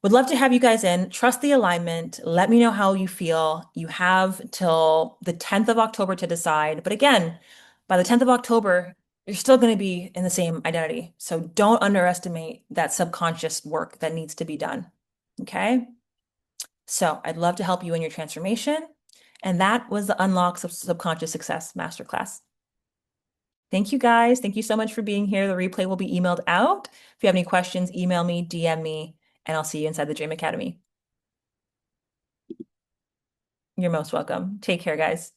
would love to have you guys in. Trust the alignment. Let me know how you feel. You have till the 10th of October to decide. But again, by the 10th of October, you're still going to be in the same identity. So don't underestimate that subconscious work that needs to be done. Okay? So I'd love to help you in your transformation. And that was the Unlock Subconscious Success Masterclass. Thank you guys. Thank you so much for being here. The replay will be emailed out. If you have any questions, email me, DM me, and I'll see you inside the Dream Academy. You're most welcome. Take care, guys.